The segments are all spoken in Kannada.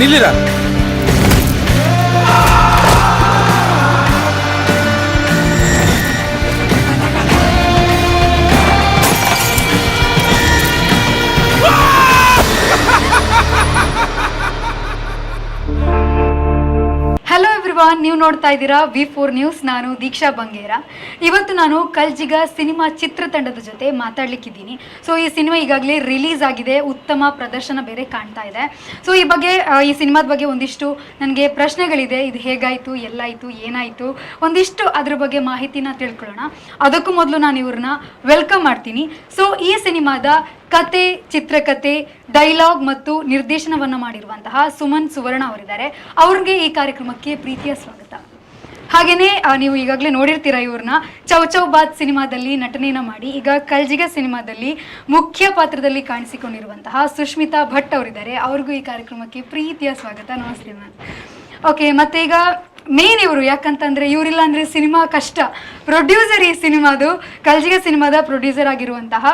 ನಿಲ್ಲಿರ. ಹಲೋ ಎವ್ರಿವಾನ್, ನೀವು ನೋಡ್ತಾ ಇದ್ದೀರಾ V4 ನ್ಯೂಸ್. ನಾನು ದೀಕ್ಷಾ ಬಂಗೇರ. ಇವತ್ತು ನಾನು ಕಲ್ಜಿಗ ಸಿನಿಮಾ ಚಿತ್ರತಂಡದ ಜೊತೆ ಮಾತಾಡ್ಲಿಕ್ಕಿದ್ದೀನಿ. ಸೊ ಈ ಸಿನಿಮಾ ಈಗಾಗಲೇ ರಿಲೀಸ್ ಆಗಿದೆ, ಉತ್ತಮ ಪ್ರದರ್ಶನ ಬೇರೆ ಕಾಣ್ತಾ ಇದೆ. ಸೊ ಈ ಬಗ್ಗೆ ಈ ಸಿನಿಮಾದ ಬಗ್ಗೆ ಒಂದಿಷ್ಟು ನನಗೆ ಪ್ರಶ್ನೆಗಳಿದೆ. ಇದು ಹೇಗಾಯಿತು, ಎಲ್ಲಾಯಿತು, ಏನಾಯಿತು, ಒಂದಿಷ್ಟು ಅದ್ರ ಬಗ್ಗೆ ಮಾಹಿತಿನ ತಿಳ್ಕೊಳ್ಳೋಣ. ಅದಕ್ಕೂ ಮೊದಲು ನಾನು ಇವ್ರನ್ನ ವೆಲ್ಕಮ್ ಮಾಡ್ತೀನಿ. ಸೊ ಈ ಸಿನಿಮಾದ ಕತೆ, ಚಿತ್ರಕಥೆ, ಡೈಲಾಗ್ ಮತ್ತು ನಿರ್ದೇಶನವನ್ನು ಮಾಡಿರುವಂತಹ ಸುಮನ್ ಸುವರ್ಣ ಅವರಿದ್ದಾರೆ. ಅವ್ರಿಗೆ ಈ ಕಾರ್ಯಕ್ರಮಕ್ಕೆ ಪ್ರೀತಿಯ ಸ್ವಾಗತ. ಹಾಗೆಯೇ ನೀವು ಈಗಾಗಲೇ ನೋಡಿರ್ತೀರ ಇವ್ರನ್ನ ಚೌ ಚೌ ಬಾತ್ ಸಿನಿಮಾದಲ್ಲಿ ನಟನೆಯನ್ನು ಮಾಡಿ ಈಗ ಕಲ್ಜಿಗ ಸಿನಿಮಾದಲ್ಲಿ ಮುಖ್ಯ ಪಾತ್ರದಲ್ಲಿ ಕಾಣಿಸಿಕೊಂಡಿರುವಂತಹ ಸುಷ್ಮಿತಾ ಭಟ್ ಅವರಿದ್ದಾರೆ. ಅವ್ರಿಗೂ ಈ ಕಾರ್ಯಕ್ರಮಕ್ಕೆ ಪ್ರೀತಿಯ ಸ್ವಾಗತ. ನಮಸ್ತೆ ಮ್ಯಾಮ್. ಓಕೆ, ಮತ್ತೆ ಈಗ ಮೇನ್ ಇವರು, ಯಾಕಂತಂದರೆ ಇವರಿಲ್ಲ ಅಂದರೆ ಸಿನಿಮಾ ಕಷ್ಟ. ಪ್ರೊಡ್ಯೂಸರ್ ಈ ಸಿನಿಮಾದು, ಕಲ್ಜಿಗ ಸಿನಿಮಾದ ಪ್ರೊಡ್ಯೂಸರ್ ಆಗಿರುವಂತಹ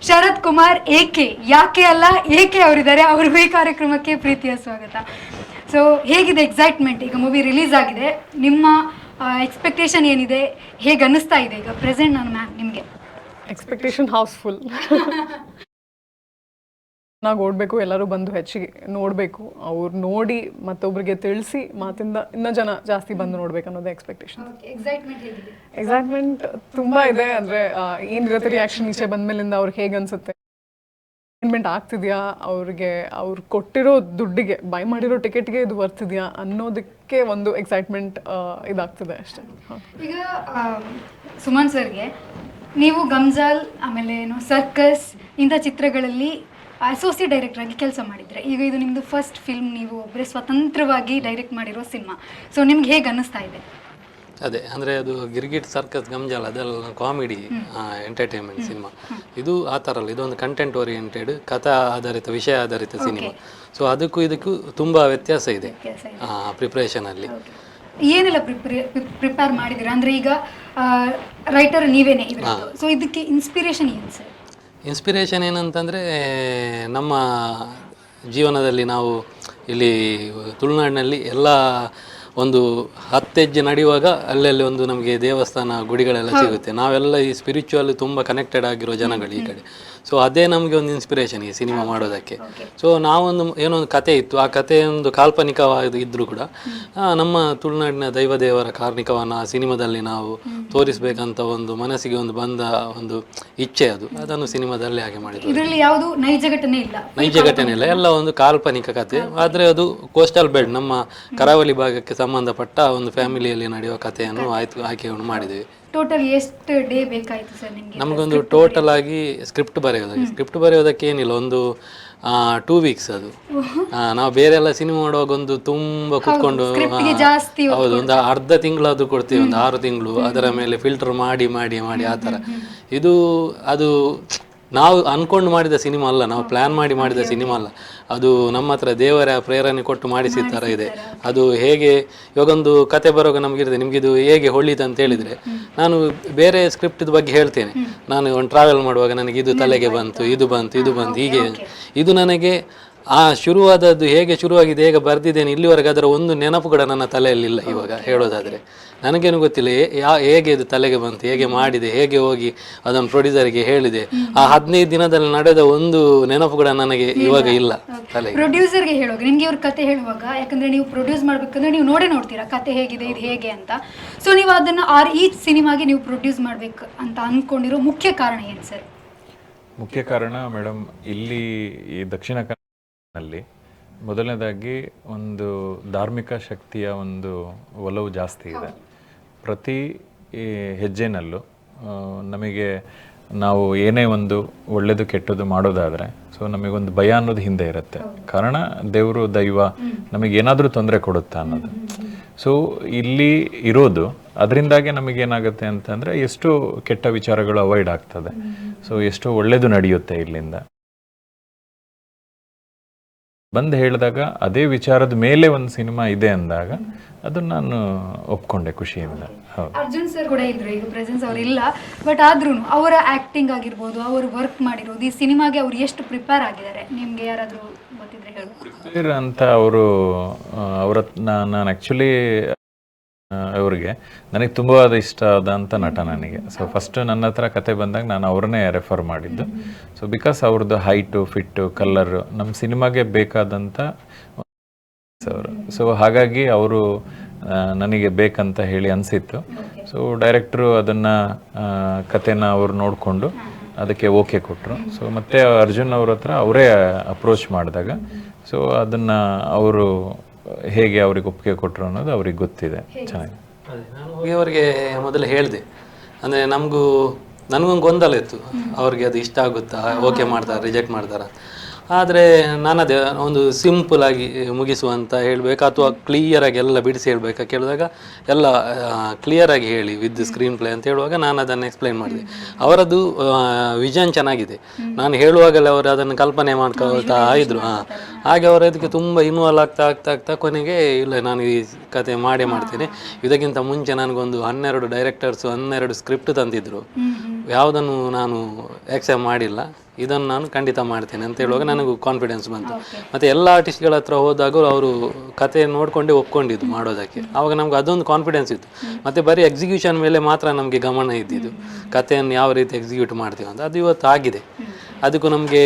ಶರತ್ ಕುಮಾರ್ ಏಕೆ, ಯಾಕೆ ಅಲ್ಲ ಏಕೆ ಅವರಿದ್ದಾರೆ. ಅವ್ರಿಗೂ ಈ ಕಾರ್ಯಕ್ರಮಕ್ಕೆ ಪ್ರೀತಿಯ ಸ್ವಾಗತ. ಸೊ ಹೇಗಿದೆ ಎಕ್ಸೈಟ್ಮೆಂಟ್? ಈಗ ಮೂವಿ ರಿಲೀಸ್ ಆಗಿದೆ, ನಿಮ್ಮ ಎಕ್ಸ್ಪೆಕ್ಟೇಷನ್ ಏನಿದೆ, ಹೇಗೆ ಅನ್ನಿಸ್ತಾ ಇದೆ ಈಗ ಪ್ರೆಸೆಂಟ್? ನಾನು ಮ್ಯಾಮ್ ನಿಮಗೆ ಎಕ್ಸ್ಪೆಕ್ಟೇಷನ್ ಹೌಸ್ಫುಲ್. ನಾವು ಓಡಬೇಕು, ಎಲ್ಲರೂ ಬಂದು ಹೆಚ್ಚಿಗೆ ನೋಡಬೇಕು, ಅವ್ರು ನೋಡಿ ಮತ್ತೊಬ್ಬರಿಗೆ ತಿಳಿಸಿ ಮಾತಿಂದ ಇನ್ನೂ ಜನ ಜಾಸ್ತಿ ಬಂದು ನೋಡ್ಬೇಕು ಅನ್ನೋದೇ ಎಕ್ಸ್ಪೆಕ್ಟೇಷನ್. ಎಕ್ಸೈಟ್ಮೆಂಟ್ ತುಂಬ ಇದೆ. ಅಂದರೆ ಏನಿರುತ್ತೆ ರಿಯಾಕ್ಷನ್ ಈಚೆ ಬಂದಮೇಲಿಂದ ಅವ್ರಿಗೆ ಹೇಗೆ ಅನಿಸುತ್ತೆ, ಎಂಟರ್ಟೈನ್ಮೆಂಟ್ ಆಗ್ತಿದೆಯಾ ಅವ್ರಿಗೆ, ಅವ್ರು ಕೊಟ್ಟಿರೋ ದುಡ್ಡಿಗೆ, ಬೈ ಮಾಡಿರೋ ಟಿಕೆಟ್ಗೆ ಇದು ಬರ್ತಿದೆಯಾ ಅನ್ನೋದಕ್ಕೆ ಒಂದು ಎಕ್ಸೈಟ್ಮೆಂಟ್ ಇದಾಗ್ತಿದೆ ಅಷ್ಟೇ. ಈಗ ಸುಮನ್ ಸರ್ಗೆ ನೀವು ಗಮ್ಜಾಲ್, ಆಮೇಲೆ ಏನು ಸರ್ಕಸ್ ಇಂಥ ಚಿತ್ರಗಳಲ್ಲಿ ಅಸೋಸಿಯೇಟ್ ಡೈರೆಕ್ಟರ್ ಆಗಿ ಕೆಲಸ ಮಾಡಿದರೆ, ಈಗ ಇದು ನಿಮ್ಮದು ಫಸ್ಟ್ ಫಿಲ್ಮ್, ನೀವು ಒಬ್ಬರೇ ಸ್ವತಂತ್ರವಾಗಿ ಡೈರೆಕ್ಟ್ ಮಾಡಿರೋ ಸಿನಿಮಾ. ಸೊ ನಿಮ್ಗೆ ಹೇಗೆ ಅನ್ನಿಸ್ತಾ ಇದೆ? ಅದೇ ಅಂದರೆ ಅದು ಗಿರ್ಗಿಟ್, ಸರ್ಕಸ್, ಗಮ್ಜಾಲ್ ಅದೆಲ್ಲ ಕಾಮಿಡಿ ಎಂಟರ್ಟೈನ್ಮೆಂಟ್ ಸಿನಿಮಾ. ಇದು ಆ ಥರ ಅಲ್ಲ, ಇದೊಂದು ಕಂಟೆಂಟ್ ಓರಿಯೆಂಟೆಡ್, ಕಥಾ ಆಧಾರಿತ, ವಿಷಯ ಆಧಾರಿತ ಸಿನಿಮಾ. ಸೊ ಅದಕ್ಕೂ ಇದಕ್ಕೂ ತುಂಬ ವ್ಯತ್ಯಾಸ ಇದೆ ಪ್ರಿಪ್ರೇಷನಲ್ಲಿ. ಏನೆಲ್ಲ ಪ್ರಿಪೇರ್ ಮಾಡಿದ್ದೀರಾ? ಅಂದರೆ ಈಗ ರೈಟರ್ ನೀವೇನೇ ಇರೋದು, ಸೊ ಇದಕ್ಕೆ ಇನ್ಸ್ಪಿರೇಷನ್ ಏನು ಸರ್? ಇನ್ಸ್ಪಿರೇಷನ್ ಏನಂತಂದರೆ, ನಮ್ಮ ಜೀವನದಲ್ಲಿ ನಾವು ಇಲ್ಲಿ ತುಳುನಾಡಿನಲ್ಲಿ ಎಲ್ಲ ಒಂದು 10 ಹೆಜ್ಜೆ ನಡೆಯುವಾಗ ಅಲ್ಲಲ್ಲಿ ಒಂದು ನಮಗೆ ದೇವಸ್ಥಾನ, ಗುಡಿಗಳೆಲ್ಲ ಸಿಗುತ್ತೆ. ನಾವೆಲ್ಲ ಈ ಸ್ಪಿರಿಚುವಲ್ ತುಂಬ ಕನೆಕ್ಟೆಡ್ ಆಗಿರೋ ಜನಗಳು ಈ ಕಡೆ. ಸೊ ಅದೇ ನಮಗೆ ಒಂದು ಇನ್ಸ್ಪಿರೇಷನ್ ಈ ಸಿನಿಮಾ ಮಾಡೋದಕ್ಕೆ. ಸೊ ನಾವೊಂದು ಏನೋ ಒಂದು ಕತೆ ಇತ್ತು, ಆ ಕತೆ ಒಂದು ಕಾಲ್ಪನಿಕವಾಗಿ ಇದ್ದರೂ ಕೂಡ ನಮ್ಮ ತುಳುನಾಡಿನ ದೈವದೇವರ ಕಾರ್ಣಿಕವನ್ನು ಆ ಸಿನಿಮಾದಲ್ಲಿ ನಾವು ತೋರಿಸ್ಬೇಕಂತ ಒಂದು ಮನಸ್ಸಿಗೆ ಒಂದು ಬಂದ ಒಂದು ಇಚ್ಛೆ, ಅದನ್ನು ಸಿನಿಮಾದಲ್ಲಿ ಹಾಗೆ ಮಾಡಿದ್ರು. ಇದರಲ್ಲಿ ಯಾವುದು ನೈಜ ಘಟನೆ ಇಲ್ಲ, ನೈಜ ಘಟನೆ ಇಲ್ಲ, ಎಲ್ಲ ಒಂದು ಕಾಲ್ಪನಿಕ ಕತೆ. ಆದರೆ ಅದು ಕೋಸ್ಟಲ್ ಬೆಲ್ಟ್, ನಮ್ಮ ಕರಾವಳಿ ಭಾಗಕ್ಕೆ ಸಂಬಂಧಪಟ್ಟ ಒಂದು ಫ್ಯಾಮಿಲಿಯಲ್ಲಿ ನಡೆಯುವ ಕಥೆಯನ್ನು ಆಯ್ಕೆಯನ್ನು ಮಾಡಿದ್ವಿ. ಟೋಟಲ್ ಎಷ್ಟು ಡೇ ಬೇಕಾಯಿತು ಸರ್ ನಿಮಗೆ? ನಮಗೊಂದು ಟೋಟಲ್ ಆಗಿ ಸ್ಕ್ರಿಪ್ಟ್ ಬರೆಯೋದಕ್ಕೆ ಏನಿಲ್ಲ, ಒಂದು 2 ವೀಕ್ಸ್. ಅದು ನಾವು ಬೇರೆ ಎಲ್ಲ ಸಿನಿಮಾ ಮಾಡುವಾಗ ಒಂದು ತುಂಬ ಕೂತ್ಕೊಂಡು, ಹೌದು, ಒಂದು ಅರ್ಧ ತಿಂಗಳು ಅದು ಕೊಡ್ತೀವಿ, ಒಂದು 6 ತಿಂಗಳು ಅದರ ಮೇಲೆ ಫಿಲ್ಟರ್ ಮಾಡಿ ಮಾಡಿ ಮಾಡಿ ಆ ಥರ. ಇದು ಅದು ನಾವು ಅನ್ಕೊಂಡು ಮಾಡಿದ ಸಿನಿಮಾ ಅಲ್ಲ, ನಾವು ಪ್ಲ್ಯಾನ್ ಮಾಡಿದ ಸಿನಿಮಾ ಅಲ್ಲ. ಅದು ನಮ್ಮ ಹತ್ರ ದೇವರ ಪ್ರೇರಣೆ ಕೊಟ್ಟು ಮಾಡಿಸಿದ ಥರ ಇದೆ. ಅದು ಹೇಗೆ ಇವಾಗೊಂದು ಕತೆ ಬರೋವಾಗ ನಮಗಿರುತ್ತೆ, ನಿಮಗಿದು ಹೇಗೆ ಹೊಳಿತು ಅಂತ ಹೇಳಿದರೆ, ನಾನು ಬೇರೆ ಸ್ಕ್ರಿಪ್ಟ್ ಬಗ್ಗೆ ಹೇಳ್ತೇನೆ. ನಾನು ಒಂದು ಟ್ರಾವೆಲ್ ಮಾಡುವಾಗ ನನಗೆ ಇದು ತಲೆಗೆ ಬಂತು, ಇದು ಬಂತು ಹೀಗೆ. ಇದು ನನಗೆ ಶುರುವಾದದ್ದು ಹೇಗೆ ಶುರುವಾಗಿದೆ, ಹೇಗೆ ಬರೆದಿದ್ದೇನೆ ಇಲ್ಲಿವರೆಗೆ ಅದರ ಒಂದು ನೆನಪು ಕೂಡ ನನ್ನ ತಲೆಯಲ್ಲಿಲ್ಲ. ಇವಾಗ ಹೇಳೋದಾದರೆ ನನಗೇನು ಗೊತ್ತಿಲ್ಲ ಹೇಗೆ ಇದು ತಲೆಗೆ ಬಂತು, ಹೇಗೆ ಮಾಡಿದೆ, ಹೇಗೆ ಹೋಗಿ ಅದನ್ನು ಪ್ರೊಡ್ಯೂಸರ್ಗೆ ಹೇಳಿದೆ. ಆ 15 ದಿನದಲ್ಲಿ ನಡೆದ ಒಂದು ನೆನಪು ಕೂಡ ನನಗೆ ಇವಾಗ ಇಲ್ಲ ತಲೆಗೆ. ಪ್ರೊಡ್ಯೂಸರ್ಗೆ ಹೇಳುವಾಗ, ನಿಮಗೆ ಇವ್ರ ಕತೆ ಹೇಳುವಾಗ, ಯಾಕಂದ್ರೆ ನೀವು ಪ್ರೊಡ್ಯೂಸ್ ಮಾಡ್ಬೇಕಂದ್ರೆ ನೀವು ನೋಡ್ತೀರಾ ಕತೆ ಹೇಗಿದೆ, ಇದು ಹೇಗೆ ಅಂತ. ಸೊ ನೀವು ಅದನ್ನು ಈ ಸಿನಿಮಾಗೆ ನೀವು ಪ್ರೊಡ್ಯೂಸ್ ಮಾಡ್ಬೇಕು ಅಂತ ಅಂದ್ಕೊಂಡಿರೋ ಮುಖ್ಯ ಕಾರಣ ಏನು ಸರ್? ಮುಖ್ಯ ಕಾರಣ ಮೇಡಮ್, ಇಲ್ಲಿ ಈ ದಕ್ಷಿಣ ಕನ್ನಡದಲ್ಲಿ ಮೊದಲನೇದಾಗಿ ಒಂದು ಧಾರ್ಮಿಕ ಶಕ್ತಿಯ ಒಂದು ಒಲವು ಜಾಸ್ತಿ ಇದೆ. ಪ್ರತಿ ಹೆಜ್ಜೆನಲ್ಲೂ ನಮಗೆ ನಾವು ಏನೇ ಒಂದು ಒಳ್ಳೆಯದು ಕೆಟ್ಟದ್ದು ಮಾಡೋದಾದರೆ, ಸೊ ನಮಗೊಂದು ಭಯ ಅನ್ನೋದು ಹಿಂದೆ ಇರುತ್ತೆ. ಕಾರಣ ದೇವರು, ದೈವ ನಮಗೇನಾದರೂ ತೊಂದರೆ ಕೊಡುತ್ತಾ ಅನ್ನೋದು. ಸೊ ಇಲ್ಲಿ ಇರೋದು ಅದರಿಂದಾಗೆ ನಮಗೇನಾಗುತ್ತೆ ಅಂತಂದರೆ, ಎಷ್ಟು ಕೆಟ್ಟ ವಿಚಾರಗಳು ಅವಾಯ್ಡ್ ಆಗ್ತದೆ, ಸೊ ಎಷ್ಟು ಒಳ್ಳೆಯದು ನಡೆಯುತ್ತೆ ಇಲ್ಲಿಂದ. ಬಂದು ಹೇಳಿದಾಗ ಅದೇ ವಿಚಾರದ ಮೇಲೆ ಒಂದು ಸಿನಿಮಾ ಇದೆ ಅಂದಾಗ ಅದನ್ನು ನಾನು ಒಪ್ಕೊಂಡೆ ಖುಷಿಯಿಂದ. ಹೌದು. ಅರ್ಜುನ್ ಸರ್ ಕೂಡ ಇದ್ರು, ಈಗ ಪ್ರೆಸೆನ್ಸ್ ಅವ್ರು ಇಲ್ಲ, ಬಟ್ ಆದ್ರೂ ಅವರ ಆಕ್ಟಿಂಗ್ ಆಗಿರ್ಬೋದು, ಅವರು ವರ್ಕ್ ಮಾಡಿರೋದು ಈ ಸಿನಿಮಾಗೆ ಅವ್ರು ಎಷ್ಟು ಪ್ರಿಪೇರ್ ಆಗಿದ್ದಾರೆ ನಿಮ್ಗೆ ಯಾರಾದ್ರೂ ಗೊತ್ತಿದ್ರೆ ಹೇಳಿ. ಪ್ರಿಪೇರ್ ಅಂತ ಅವರು ಅವರ ನಾನು ಆ್ಯಕ್ಚುಲಿ ಅವ್ರಿಗೆ ನನಗೆ ತುಂಬ ಇಷ್ಟ ಆದಂಥ ನಟ ನನಗೆ. ಸೊ ಫಸ್ಟ್ ನನ್ನ ಹತ್ರ ಕತೆ ಬಂದಾಗ ನಾನು ಅವ್ರನ್ನೇ ರೆಫರ್ ಮಾಡಿದ್ದು. ಸೊ ಬಿಕಾಸ್ ಅವ್ರದ್ದು ಹೈಟು ಫಿಟ್ಟು ಕಲ್ಲರು ನಮ್ಮ ಸಿನಿಮಾಗೆ ಬೇಕಾದಂಥ ಅವರು. ಸೊ ಹಾಗಾಗಿ ಅವರು ನನಗೆ ಬೇಕಂತ ಹೇಳಿ ಅನಿಸಿತ್ತು. ಸೊ ಡೈರೆಕ್ಟ್ರು ಅದನ್ನು ಕತೆನ ಅವ್ರು ನೋಡಿಕೊಂಡು ಅದಕ್ಕೆ ಓಕೆ ಕೊಟ್ಟರು. ಸೊ ಮತ್ತೆ ಅರ್ಜುನ್ ಅವ್ರ ಹತ್ರ ಅವರೇ ಅಪ್ರೋಚ್ ಮಾಡಿದಾಗ ಸೊ ಅದನ್ನು ಅವರು ಹೇಗೆ ಅವ್ರಿಗೆ ಒಪ್ಪಿಗೆ ಕೊಟ್ಟರು ಅನ್ನೋದು ಅವ್ರಿಗೆ ಗೊತ್ತಿದೆ ಚೆನ್ನಾಗಿ. ನಾನು ಹೋಗಿ ಅವರಿಗೆ ಮೊದಲು ಹೇಳಿದೆ, ಅಂದರೆ ನನಗೊಂದು ಗೊಂದಲ ಇತ್ತು, ಅವ್ರಿಗೆ ಅದು ಇಷ್ಟ ಆಗುತ್ತಾ, ಓಕೆ ಮಾಡ್ತಾರೆ, ರಿಜೆಕ್ಟ್ ಮಾಡ್ತಾರಾ. ಆದರೆ ನಾನದೇ ಒಂದು ಸಿಂಪಲ್ ಆಗಿ ಮುಗಿಸುವಂತ ಹೇಳಬೇಕಾ ಅಥವಾ ಕ್ಲಿಯರಾಗಿ ಎಲ್ಲ ಬಿಡಿಸಿ ಹೇಳಬೇಕಾ ಕೇಳಿದಾಗ ಎಲ್ಲ ಕ್ಲಿಯರಾಗಿ ಹೇಳಿ ವಿತ್ ಸ್ಕ್ರೀನ್ ಪ್ಲೇ ಅಂತ ಹೇಳುವಾಗ ನಾನು ಅದನ್ನು ಎಕ್ಸ್ಪ್ಲೈನ್ ಮಾಡಿದೆ. ಅವರದ್ದು ವಿಷನ್ ಚೆನ್ನಾಗಿದೆ, ನಾನು ಹೇಳುವಾಗಲೇ ಅವರು ಅದನ್ನು ಕಲ್ಪನೆ ಮಾಡ್ಕೊಳ್ತಾ ಇದ್ರು. ಹಾಗೆ ಅವರು ಅದಕ್ಕೆ ತುಂಬ ಇನ್ವಾಲ್ವ್ ಆಗ್ತಾ ಕೊನೆಗೆ ಇಲ್ಲ ನಾನು ಈ ಕತೆ ಮಾಡ್ತೇನೆ. ಇದಕ್ಕಿಂತ ಮುಂಚೆ ನನಗೊಂದು 12 ಡೈರೆಕ್ಟರ್ಸು 12 ಸ್ಕ್ರಿಪ್ಟ್ ತಂದಿದ್ರು, ಯಾವುದನ್ನು ನಾನು ಆಕ್ಸೆಪ್ಟ್ ಮಾಡಿಲ್ಲ, ಇದನ್ನು ನಾನು ಖಂಡಿತ ಮಾಡ್ತೇನೆ ಅಂತ ಹೇಳುವಾಗ ನನಗೂ ಕಾನ್ಫಿಡೆನ್ಸ್ ಬಂತು. ಮತ್ತು ಎಲ್ಲ ಆರ್ಟಿಸ್ಟ್ಗಳ ಹತ್ರ ಹೋದಾಗ ಅವರು ಕತೆ ನೋಡ್ಕೊಂಡೇ ಒಪ್ಕೊಂಡಿದ್ದು ಮಾಡೋದಕ್ಕೆ. ಆವಾಗ ನಮ್ಗೆ ಅದೊಂದು ಕಾನ್ಫಿಡೆನ್ಸ್ ಇತ್ತು. ಮತ್ತು ಬರೀ ಎಕ್ಸಿಕ್ಯೂಷನ್ ಮೇಲೆ ಮಾತ್ರ ನಮಗೆ ಗಮನ ಇದ್ದಿದ್ದು, ಕತೆಯನ್ನು ಯಾವ ರೀತಿ ಎಕ್ಸಿಕ್ಯೂಟ್ ಮಾಡ್ತೀವಿ ಅಂತ. ಅದು ಇವತ್ತು ಆಗಿದೆ. ಅದಕ್ಕೂ ನಮಗೆ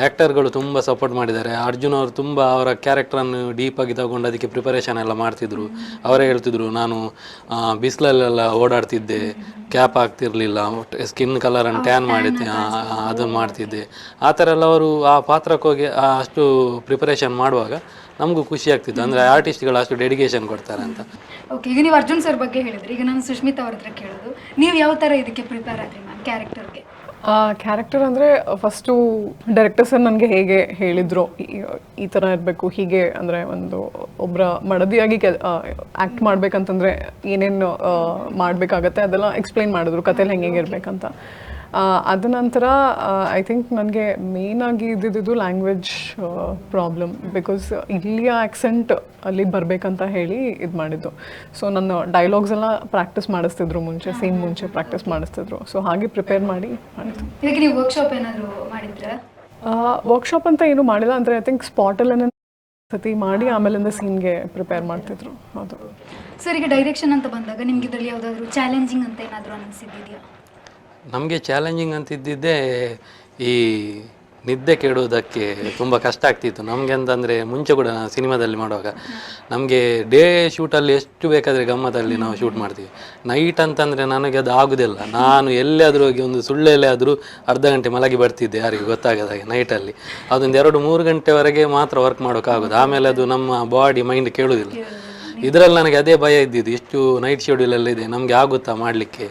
ಆ್ಯಕ್ಟರ್ಗಳು ತುಂಬ ಸಪೋರ್ಟ್ ಮಾಡಿದ್ದಾರೆ. ಅರ್ಜುನ್ ಅವರು ತುಂಬ ಅವರ ಕ್ಯಾರೆಕ್ಟ್ರನ್ನು ಡೀಪಾಗಿ ತಗೊಂಡು ಅದಕ್ಕೆ ಪ್ರಿಪರೇಷನ್ ಎಲ್ಲ ಮಾಡ್ತಿದ್ರು. ಅವರೇ ಹೇಳ್ತಿದ್ರು, ನಾನು ಬಿಸಿಲಲ್ಲೆಲ್ಲ ಓಡಾಡ್ತಿದ್ದೆ, ಕ್ಯಾಪ್ ಆಗ್ತಿರ್ಲಿಲ್ಲ, ಸ್ಕಿನ್ ಕಲರನ್ನು ಟ್ಯಾನ್ ಮಾಡಿದ್ದೆ, ಅದನ್ನು ಮಾಡ್ತಿದ್ದೆ. ಆ ಥರ ಎಲ್ಲ ಅವರು ಆ ಪಾತ್ರಕ್ಕೆ ಹೋಗಿ ಅಷ್ಟು ಪ್ರಿಪರೇಷನ್ ಮಾಡುವಾಗ ನಮಗೂ ಖುಷಿ ಆಗ್ತಿತ್ತು. ಅಂದರೆ ಆರ್ಟಿಸ್ಟ್ಗಳು ಅಷ್ಟು ಡೆಡಿಕೇಶನ್ ಕೊಡ್ತಾರೆ ಅಂತ. ಓಕೆ, ಈಗ ನೀವು ಅರ್ಜುನ್ ಸರ್ ಬಗ್ಗೆ ಹೇಳಿದ್ರಿ, ಈಗ ನಾನು ಸುಷ್ಮಿತಾ ಅವ್ರ ಹತ್ರ ಕೇಳೋದು, ನೀವು ಯಾವ ಥರ ಇದಕ್ಕೆ ಪ್ರಿಪೇರ್ ಆದ್ರಿ ಮ್ಯಾಮ್ ಕ್ಯಾರೆಕ್ಟರ್ಗೆ? ಕ್ಯಾರೆಕ್ಟರ್ ಅಂದರೆ ಫಸ್ಟು ಡೈರೆಕ್ಟರ್ ಸರ್ ನನಗೆ ಹೇಗೆ ಹೇಳಿದ್ರು ಈ ಥರ ಇರಬೇಕು, ಹೀಗೆ ಅಂದರೆ ಒಬ್ಬರ ಮಡದಿಯಾಗಿ ಆ್ಯಕ್ಟ್ ಮಾಡಬೇಕಂತಂದರೆ ಏನೇನು ಮಾಡಬೇಕಾಗತ್ತೆ ಅದೆಲ್ಲ ಎಕ್ಸ್ಪ್ಲೈನ್ ಮಾಡಿದ್ರು, ಕಥೆಯಲ್ಲಿ ಹೆಂಗೆ ಇರಬೇಕಂತ. ಅದ ನಂತರ ಐ ಥಿಂಕ್ ನನಗೆ ಮೇಯ್ನಾಗಿ ಇದ್ದಿದ್ದು ಲ್ಯಾಂಗ್ವೇಜ್ ಪ್ರಾಬ್ಲಮ್. ಬಿಕಾಸ್ ಇಲ್ಲಿಯ ಆ್ಯಕ್ಸೆಂಟ್ ಅಲ್ಲಿ ಬರಬೇಕಂತ ಹೇಳಿ ಇದು ಮಾಡಿದ್ದು. ಸೊ ನನ್ನ ಡೈಲಾಗ್ಸ್ ಎಲ್ಲ ಪ್ರಾಕ್ಟೀಸ್ ಮಾಡಿಸ್ತಿದ್ರು, ಸೀನ್ ಮುಂಚೆ ಪ್ರಾಕ್ಟೀಸ್ ಮಾಡಿಸ್ತಿದ್ರು. ಸೊ ಹಾಗೆ ಪ್ರಿಪೇರ್ ಮಾಡಿದ್ದು. ಇದಕ್ಕೆ ನೀವು ವರ್ಕ್ಶಾಪ್ ಏನಾದರೂ ಮಾಡಿದ್ರಾ? ವರ್ಕ್ಶಾಪ್ ಅಂತ ಏನೂ ಮಾಡಿಲ್ಲ. ಅಂದರೆ ಐ ಥಿಂಕ್ ಸ್ಪಾಟಲ್ಲೇ ಸತಿ ಮಾಡಿ ಆಮೇಲಿಂದ ಸೀನ್ಗೆ ಪ್ರಿಪೇರ್ ಮಾಡ್ತಿದ್ರು. ಹೌದು ಸರ್. ಈಗ ಡೈರೆಕ್ಷನ್ ಅಂತ ಬಂದಾಗ ನಿಮ್ಗೆ ಇದರಲ್ಲಿ ಯಾವುದಾದ್ರೂ ಚಾಲೆಂಜಿಂಗ್ ಅಂತ ಏನಾದರೂ ಅನಿಸಿದೆಯಾ? ನಮಗೆ ಚಾಲೆಂಜಿಂಗ್ ಅಂತಿದ್ದಿದ್ದೇ ಈ ನಿದ್ದೆ ಕೆಡುವುದಕ್ಕೆ ತುಂಬ ಕಷ್ಟ ಆಗ್ತಿತ್ತು ನಮಗೆ. ಅಂತಂದರೆ ಮುಂಚೆ ಕೂಡ ಸಿನಿಮಾದಲ್ಲಿ ಮಾಡುವಾಗ ನಮಗೆ ಡೇ ಶೂಟಲ್ಲಿ ಎಷ್ಟು ಬೇಕಾದರೆ ಗಮ್ಮತ್ತಲ್ಲಿ ನಾವು ಶೂಟ್ ಮಾಡ್ತೀವಿ. ನೈಟ್ ಅಂತಂದರೆ ನನಗೆ ಅದು ಆಗೋದಿಲ್ಲ. ನಾನು ಎಲ್ಲೇ ಆದರೂ ಹೋಗಿ ಒಂದು ಸುಳ್ಳೆಲ್ಲೇ ಆದರೂ ಅರ್ಧ ಗಂಟೆ ಮಲಗಿ ಬರ್ತಿದ್ದೆ, ಯಾರಿಗೂ ಗೊತ್ತಾಗದಾಗೆ. ನೈಟಲ್ಲಿ ಅದೊಂದು 2-3 ಗಂಟೆವರೆಗೆ ಮಾತ್ರ ವರ್ಕ್ ಮಾಡೋಕ್ಕಾಗೋದು. ಆಮೇಲೆ ಅದು ನಮ್ಮ ಬಾಡಿ ಮೈಂಡ್ ಕೇಳೋದಿಲ್ಲ. ಇದರಲ್ಲಿ ನನಗೆ ಅದೇ ಭಯ ಇದ್ದಿದ್ದು, ಎಷ್ಟು ನೈಟ್ ಶೆಡ್ಯೂಲಲ್ಲಿ ಇದೆ, ನಮಗೆ ಆಗುತ್ತಾ ಮಾಡಲಿಕ್ಕೆ.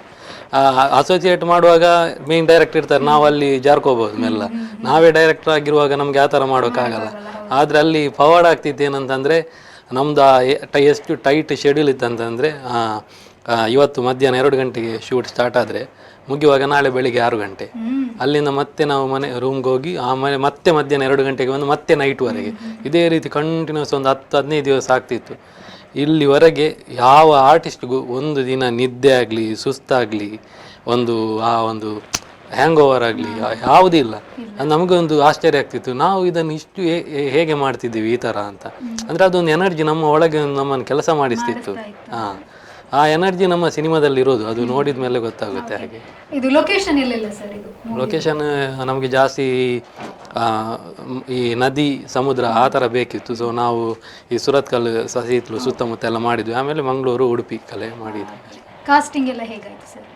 ಅಸೋಸಿಯೇಟ್ ಮಾಡುವಾಗ ಮೇನ್ ಡೈರೆಕ್ಟರ್ ಇರ್ತಾರೆ, ನಾವು ಅಲ್ಲಿ ಜಾರ್ಕೋಬೋದು ಮೆಲ್ಲ. ನಾವೇ ಡೈರೆಕ್ಟರ್ ಆಗಿರುವಾಗ ನಮಗೆ ಆ ಥರ ಮಾಡೋಕ್ಕಾಗಲ್ಲ. ಆದರೆ ಅಲ್ಲಿ ಫಾರ್ವರ್ಡ್ ಆಗ್ತಿತ್ತು ಏನಂತಂದರೆ, ನಮ್ಮದು ಎಷ್ಟು ಟೈಟ್ ಶೆಡ್ಯೂಲ್ ಇತ್ತಂತಂದರೆ, ಇವತ್ತು ಮಧ್ಯಾಹ್ನ 2 ಗಂಟೆಗೆ ಶೂಟ್ ಸ್ಟಾರ್ಟ್ ಆದರೆ ಮುಗಿಯುವಾಗ ನಾಳೆ ಬೆಳಿಗ್ಗೆ 6 ಗಂಟೆ. ಅಲ್ಲಿಂದ ಮತ್ತೆ ನಾವು ರೂಮ್ಗೆ ಹೋಗಿ ಆಮೇಲೆ ಮತ್ತೆ ಮಧ್ಯಾಹ್ನ 2 ಗಂಟೆಗೆ ಬಂದು ಮತ್ತೆ ನೈಟ್ವರೆಗೆ ಇದೇ ರೀತಿ ಕಂಟಿನ್ಯೂಸ್ ಒಂದು 10-15 ದಿವಸ ಆಗ್ತಿತ್ತು. ಇಲ್ಲಿವರೆಗೆ ಯಾವ ಆರ್ಟಿಸ್ಟ್ಗೂ ಒಂದು ದಿನ ನಿದ್ದೆ ಆಗಲಿ, ಸುಸ್ತಾಗಲಿ, ಒಂದು ಹ್ಯಾಂಗ್ ಓವರ್ ಆಗಲಿ ಯಾವುದೂ ಇಲ್ಲ. ನಮಗೊಂದು ಆಶ್ಚರ್ಯ ಆಗ್ತಿತ್ತು, ನಾವು ಇದನ್ನು ಇಷ್ಟು ಹೇಗೆ ಮಾಡ್ತಿದ್ದೀವಿ ಈ ಥರ ಅಂತ. ಅಂದರೆ ಅದೊಂದು ಎನರ್ಜಿ ನಮ್ಮ ಒಳಗೆ ನಮ್ಮನ್ನು ಕೆಲಸ ಮಾಡಿಸ್ತಿತ್ತು. ಆ ಎನರ್ಜಿ ನಮ್ಮ ಸಿನಿಮಾದಲ್ಲಿ ಇರೋದು, ಅದು ನೋಡಿದ ಮೇಲೆ ಗೊತ್ತಾಗುತ್ತೆ. ಹಾಗೆ ಇದು ಲೊಕೇಶನ್ ಎಲ್ಲೆಲ್ಲ ಸರ್? ಇದು ಲೊಕೇಶನ್ ನಮಗೆ ಜಾಸ್ತಿ ಈ ನದಿ, ಸಮುದ್ರ ಆ ಥರ ಬೇಕಿತ್ತು. ಸೊ ನಾವು ಈ ಸುರತ್ಕಲ್, ಸಸೀತ್ಲು ಸುತ್ತಮುತ್ತ ಎಲ್ಲ ಮಾಡಿದ್ವಿ. ಆಮೇಲೆ ಮಂಗಳೂರು, ಉಡುಪಿ ಕಲೆ ಮಾಡಿದ್ವಿ. ಕಾಸ್ಟಿಂಗ್ ಎಲ್ಲ ಹೇಗಾಯಿತು ಸರ್?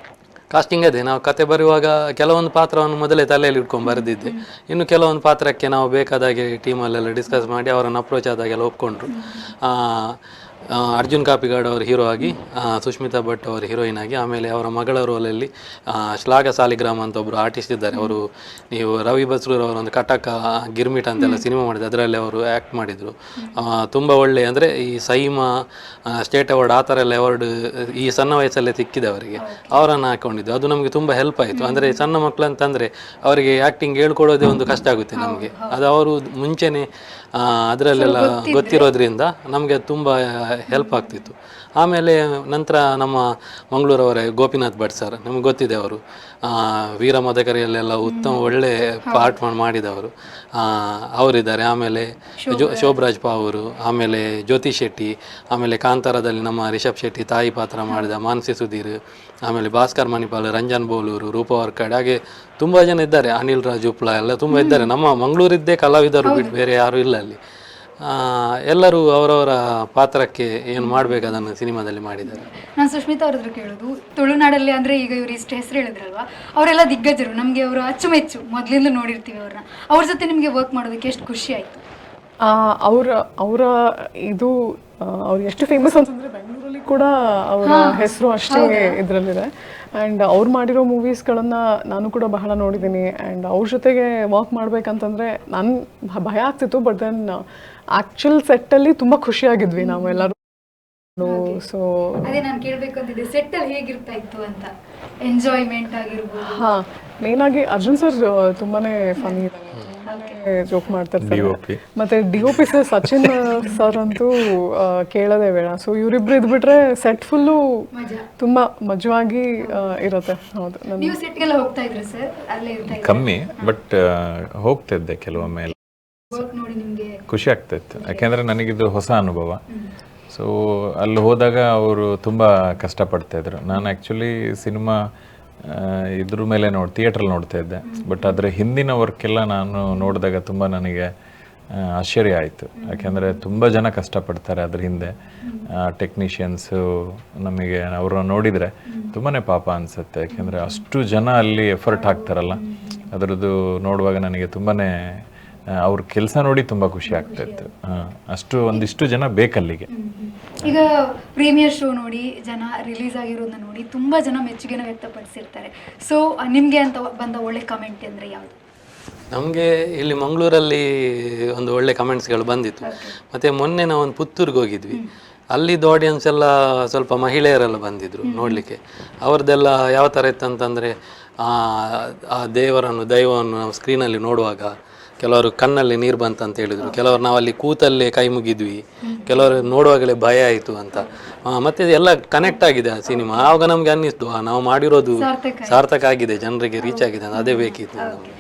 ಕಾಸ್ಟಿಂಗ್ ಅದೇ, ನಾವು ಕತೆ ಬರೆಯುವಾಗ ಕೆಲವೊಂದು ಪಾತ್ರವನ್ನು ಮೊದಲೇ ತಲೆಯಲ್ಲಿ ಇಟ್ಕೊಂಡು ಬರೆದಿದ್ದೆ. ಇನ್ನು ಕೆಲವೊಂದು ಪಾತ್ರಕ್ಕೆ ನಾವು ಬೇಕಾದಾಗೆ ಟೀಮಲ್ಲೆಲ್ಲ ಡಿಸ್ಕಸ್ ಮಾಡಿ ಅವರನ್ನು ಅಪ್ರೋಚ್ ಆದಾಗೆಲ್ಲ ಒಪ್ಕೊಂಡ್ರು. ಅರ್ಜುನ್ ಕಾಪಿಗಾಡ್ ಅವರು ಹೀರೋ ಆಗಿ, ಸುಷ್ಮಿತಾ ಭಟ್ ಅವರು ಹೀರೋಯಿನ್ ಆಗಿ, ಆಮೇಲೆ ಅವರ ಮಗಳ ರೋಲಲ್ಲಿ ಶ್ಲಾಘ ಸಾಲಿಗ್ರಾಮ ಅಂತ ಒಬ್ಬರು ಆರ್ಟಿಸ್ಟ್ ಇದ್ದಾರೆ. ಅವರು ನೀವು ರವಿ ಬಸ್ರೂರ್ ಒಂದು ಕಟಕ ಗಿರ್ಮಿಟ್ ಅಂತೆಲ್ಲ ಸಿನಿಮಾ ಮಾಡಿದ್ರು, ಅದರಲ್ಲಿ ಅವರು ಆ್ಯಕ್ಟ್ ಮಾಡಿದರು. ತುಂಬ ಒಳ್ಳೆ ಅಂದರೆ ಈ ಸೈಮಾ ಸ್ಟೇಟ್ ಅವಾರ್ಡ್ ಆ ಥರ ಎಲ್ಲ ಅವಾರ್ಡ್ ಈ ಸಣ್ಣ ವಯಸ್ಸಲ್ಲೇ ಸಿಕ್ಕಿದೆ ಅವರಿಗೆ, ಅವರನ್ನು ಹಾಕೊಂಡಿದ್ದು. ಅದು ನಮಗೆ ತುಂಬ ಹೆಲ್ಪ್ ಆಯಿತು. ಅಂದರೆ ಸಣ್ಣ ಮಕ್ಕಳು ಅಂತಂದರೆ ಅವರಿಗೆ ಆ್ಯಕ್ಟಿಂಗ್ ಹೇಳ್ಕೊಡೋದೇ ಒಂದು ಕಷ್ಟ ಆಗುತ್ತೆ ನಮಗೆ. ಅದು ಅವರು ಮುಂಚೆನೇ ಅದರಲ್ಲೆಲ್ಲ ಗೊತ್ತಿರೋದ್ರಿಂದ ನಮಗೆ ತುಂಬ ಹೆಲ್ಪ್ ಆಗ್ತಿತ್ತು. ಆಮೇಲೆ ನಂತರ ನಮ್ಮ ಮಂಗಳೂರವರೇ ಗೋಪಿನಾಥ್ ಭಟ್ ಸರ್, ನಮಗೆ ಗೊತ್ತಿದೆ ಅವರು ವೀರ ಮದಕರಿಯಲ್ಲೆಲ್ಲ ಉತ್ತಮ ಒಳ್ಳೆ ಪಾರ್ಟ್ ಮಾಡಿದವರು, ಅವರಿದ್ದಾರೆ. ಆಮೇಲೆ ಶೋಭರಾಜ್ ಪಾವರು, ಆಮೇಲೆ ಜ್ಯೋತಿ ಶೆಟ್ಟಿ, ಆಮೇಲೆ ಕಾಂತಾರದಲ್ಲಿ ನಮ್ಮ ರಿಷಬ್ ಶೆಟ್ಟಿ ತಾಯಿ ಪಾತ್ರ ಮಾಡಿದ ಮಾನಸಿ ಸುಧೀರ್, ಆಮೇಲೆ ಭಾಸ್ಕರ್ ಮಣಿಪಾಲ್, ರಂಜನ್ ಬೋಲೂರು, ರೂಪ ವರ್ಕಡ್, ಹಾಗೆ ತುಂಬ ಜನ ಇದ್ದಾರೆ. ಅನಿಲ್ ರಾಜ್ ಉಪ್ಲ ಎಲ್ಲ ತುಂಬ ಇದ್ದಾರೆ. ನಮ್ಮ ಮಂಗಳೂರಿದ್ದೇ ಕಲಾವಿದರು ಬಿಟ್ಟು ಬೇರೆ ಯಾರೂ ಇಲ್ಲ ಅಲ್ಲಿ. ಎಲ್ಲರೂ ಅವರವರ ಪಾತ್ರಕ್ಕೆ ಏನು ಮಾಡಬೇಕು ಅದನ್ನು ಸಿನಿಮಾದಲ್ಲಿ ಮಾಡಿದ್ದಾರೆ. ನಾನು ಸುಷ್ಮಿತಾ ಅವ್ರ ಹತ್ರ ಕೇಳೋದು, ತುಳುನಾಡಲ್ಲಿ ಅಂದರೆ ಈಗ ಇವರು ಇಷ್ಟು ಹೆಸರು ಹೇಳಿದ್ರಲ್ವಾ, ಅವರೆಲ್ಲ ದಿಗ್ಗಜರು, ನಮಗೆ ಅವರು ಅಚ್ಚುಮೆಚ್ಚು, ಮೊದಲಿಂದ ನೋಡಿರ್ತೀವಿ ಅವ್ರನ್ನ. ಅವ್ರ ಜೊತೆ ನಿಮಗೆ ವರ್ಕ್ ಮಾಡೋದಕ್ಕೆ ಎಷ್ಟು ಖುಷಿ ಆಯಿತು? ಅವರ ಇದು ಅವ್ರು ಎಷ್ಟು ಫೇಮಸ್ ಅಂತಂದರೆ ಬೆಂಗಳೂರಲ್ಲಿ ಕೂಡ ಅವರ ಹೆಸರು ಅಷ್ಟೇ ಇದರಲ್ಲಿದೆ. ಆ್ಯಂಡ್ ಅವ್ರು ಮಾಡಿರೋ ಮೂವೀಸ್ಗಳನ್ನು ನಾನು ಕೂಡ ಬಹಳ ನೋಡಿದ್ದೀನಿ. ಆ್ಯಂಡ್ ಅವ್ರ ಜೊತೆಗೆ ವರ್ಕ್ ಮಾಡ್ಬೇಕಂತಂದರೆ ನಾನು ಭಯ ಆಗ್ತಿತ್ತು. ಬಟ್ ದೆನ್ ಆ್ಯಕ್ಚುಲ್ ಸೆಟ್ಟಲ್ಲಿ ತುಂಬ ಖುಷಿಯಾಗಿದ್ವಿ ನಾವು ಎಲ್ಲರೂ. ಸೊ ಅದೇ ನಾನು ಕೇಳಬೇಕು ಅಂತಿದ್ದೆ, ಸೆಟ್ಟಲ್ಲಿ ಹೇಗಿರ್ತಾ ಇತ್ತು ಅಂತ, ಎಂಜಾಯ್ಮೆಂಟ್ ಆಗಿರ್ಬೋದು. ಹಾಂ, ಮೇಯ್ನಾಗಿ ಅರ್ಜುನ್ ಸರ್ ತುಂಬಾ ಫನಿ ಇದ್ದಾರೆ, ಜೋಕ್ ಮಾಡ್ತಿರ್ತಾರೆ. ಮತ್ತೆ DOP ಸರ್ ಸಚಿನ್ ಸರ್ ಅಂತೂ ಕೇಳೋದೇ ಬೇಡ. ಸೊ ಇವರಿಬ್ರು ಇದ್ಬಿಟ್ರೆ ಸೆಟ್ ಫುಲ್ಲು ತುಂಬಾ ಮಜವಾಗಿ ಇರುತ್ತೆ. ಹೌದು, ನೀವು ಸೆಟ್ಗೆಲ್ಲ ಹೋಗ್ತಾ ಇದ್ರಿ ಸರ್? ಅಲ್ಲೇ ಇರ್ತಾ ಇದ್ರಿ? ಕಮ್ಮಿ, ಬಟ್ ಹೋಗ್ತಿದ್ದೆ ಕೆಲವೊಮ್ಮೆ. ನೋಡಿ ನಿಮಗೆ ಖುಷಿ ಆಗ್ತಾಯಿತ್ತು, ಯಾಕೆಂದರೆ ನನಗಿದು ಹೊಸ ಅನುಭವ. ಸೊ ಅಲ್ಲಿ ಹೋದಾಗ ಅವರು ತುಂಬ ಕಷ್ಟಪಡ್ತಾಯಿದ್ರು. ನಾನು ಆ್ಯಕ್ಚುಲಿ ಸಿನಿಮಾ ಇದ್ರ ಮೇಲೆ ಥಿಯೇಟ್ರಲ್ಲಿ ನೋಡ್ತಾ ಇದ್ದೆ. ಬಟ್ ಅದರ ಹಿಂದಿನ ವರ್ಕೆಲ್ಲ ನಾನು ನೋಡಿದಾಗ ತುಂಬ ನನಗೆ ಆಶ್ಚರ್ಯ ಆಯಿತು. ಯಾಕೆಂದರೆ ತುಂಬ ಜನ ಕಷ್ಟಪಡ್ತಾರೆ ಅದ್ರ ಹಿಂದೆ, ಟೆಕ್ನಿಷಿಯನ್ಸು. ನಮಗೆ ಅವ್ರನ್ನ ನೋಡಿದರೆ ತುಂಬಾ ಪಾಪ ಅನಿಸುತ್ತೆ. ಯಾಕೆಂದರೆ ಅಷ್ಟು ಜನ ಅಲ್ಲಿ ಎಫರ್ಟ್ ಹಾಕ್ತಾರಲ್ಲ, ಅದರದ್ದು ನೋಡುವಾಗ ನನಗೆ ತುಂಬಾ ಅವ್ರ ಕೆಲಸ ನೋಡಿ ತುಂಬ ಖುಷಿ ಆಗ್ತಾಯಿತ್ತು. ಅಷ್ಟು ಒಂದಿಷ್ಟು ಜನ ಬೇಕಲ್ಲಿಗೆ. ಈಗ ಪ್ರೀಮಿಯರ್ ಶೋ ನೋಡಿ, ಜನ ರಿಲೀಸ್ ಆಗಿರೋದನ್ನ ನೋಡಿ ತುಂಬ ಜನ ಮೆಚ್ಚುಗೆನ ವ್ಯಕ್ತಪಡಿಸಿರ್ತಾರೆ. ಸೊ ನಿಮಗೆ ಅಂತ ಬಂದ ಒಳ್ಳೆ ಕಮೆಂಟ್ ಅಂದರೆ ಯಾವುದು? ನಮಗೆ ಇಲ್ಲಿ ಮಂಗಳೂರಲ್ಲಿ ಒಂದು ಒಳ್ಳೆ ಕಮೆಂಟ್ಸ್ಗಳು ಬಂದಿತ್ತು. ಮತ್ತು ಮೊನ್ನೆ ನಾವು ಒಂದು ಪುತ್ತೂರಿಗೆ ಹೋಗಿದ್ವಿ. ಅಲ್ಲಿದ್ದು ಆಡಿಯನ್ಸ್ ಎಲ್ಲ ಸ್ವಲ್ಪ ಮಹಿಳೆಯರೆಲ್ಲ ಬಂದಿದ್ದರು ನೋಡಲಿಕ್ಕೆ. ಅವ್ರದ್ದೆಲ್ಲ ಯಾವ ಥರ ಇತ್ತಂತಂದರೆ, ಆ ದೈವವನ್ನು ನಾವು ಸ್ಕ್ರೀನಲ್ಲಿ ನೋಡುವಾಗ ಕೆಲವರು ಕಣ್ಣಲ್ಲಿ ನೀರು ಬಂತಂತ ಹೇಳಿದರು, ಕೆಲವರು ನಾವಲ್ಲಿ ಕೂತಲ್ಲೇ ಕೈ ಮುಗಿದ್ವಿ, ಕೆಲವರು ನೋಡುವಾಗಲೇ ಭಯ ಆಯಿತು ಅಂತ. ಮತ್ತು ಎಲ್ಲ ಕನೆಕ್ಟ್ ಆಗಿದೆ ಆ ಸಿನಿಮಾ. ಆವಾಗ ನಮಗೆ ಅನ್ನಿಸ್ತು ನಾವು ಮಾಡಿರೋದು ಸಾರ್ಥಕ ಆಗಿದೆ, ಜನರಿಗೆ ರೀಚ್ ಆಗಿದೆ, ಅದೇ ಬೇಕಿತ್ತು ನಮಗೆ.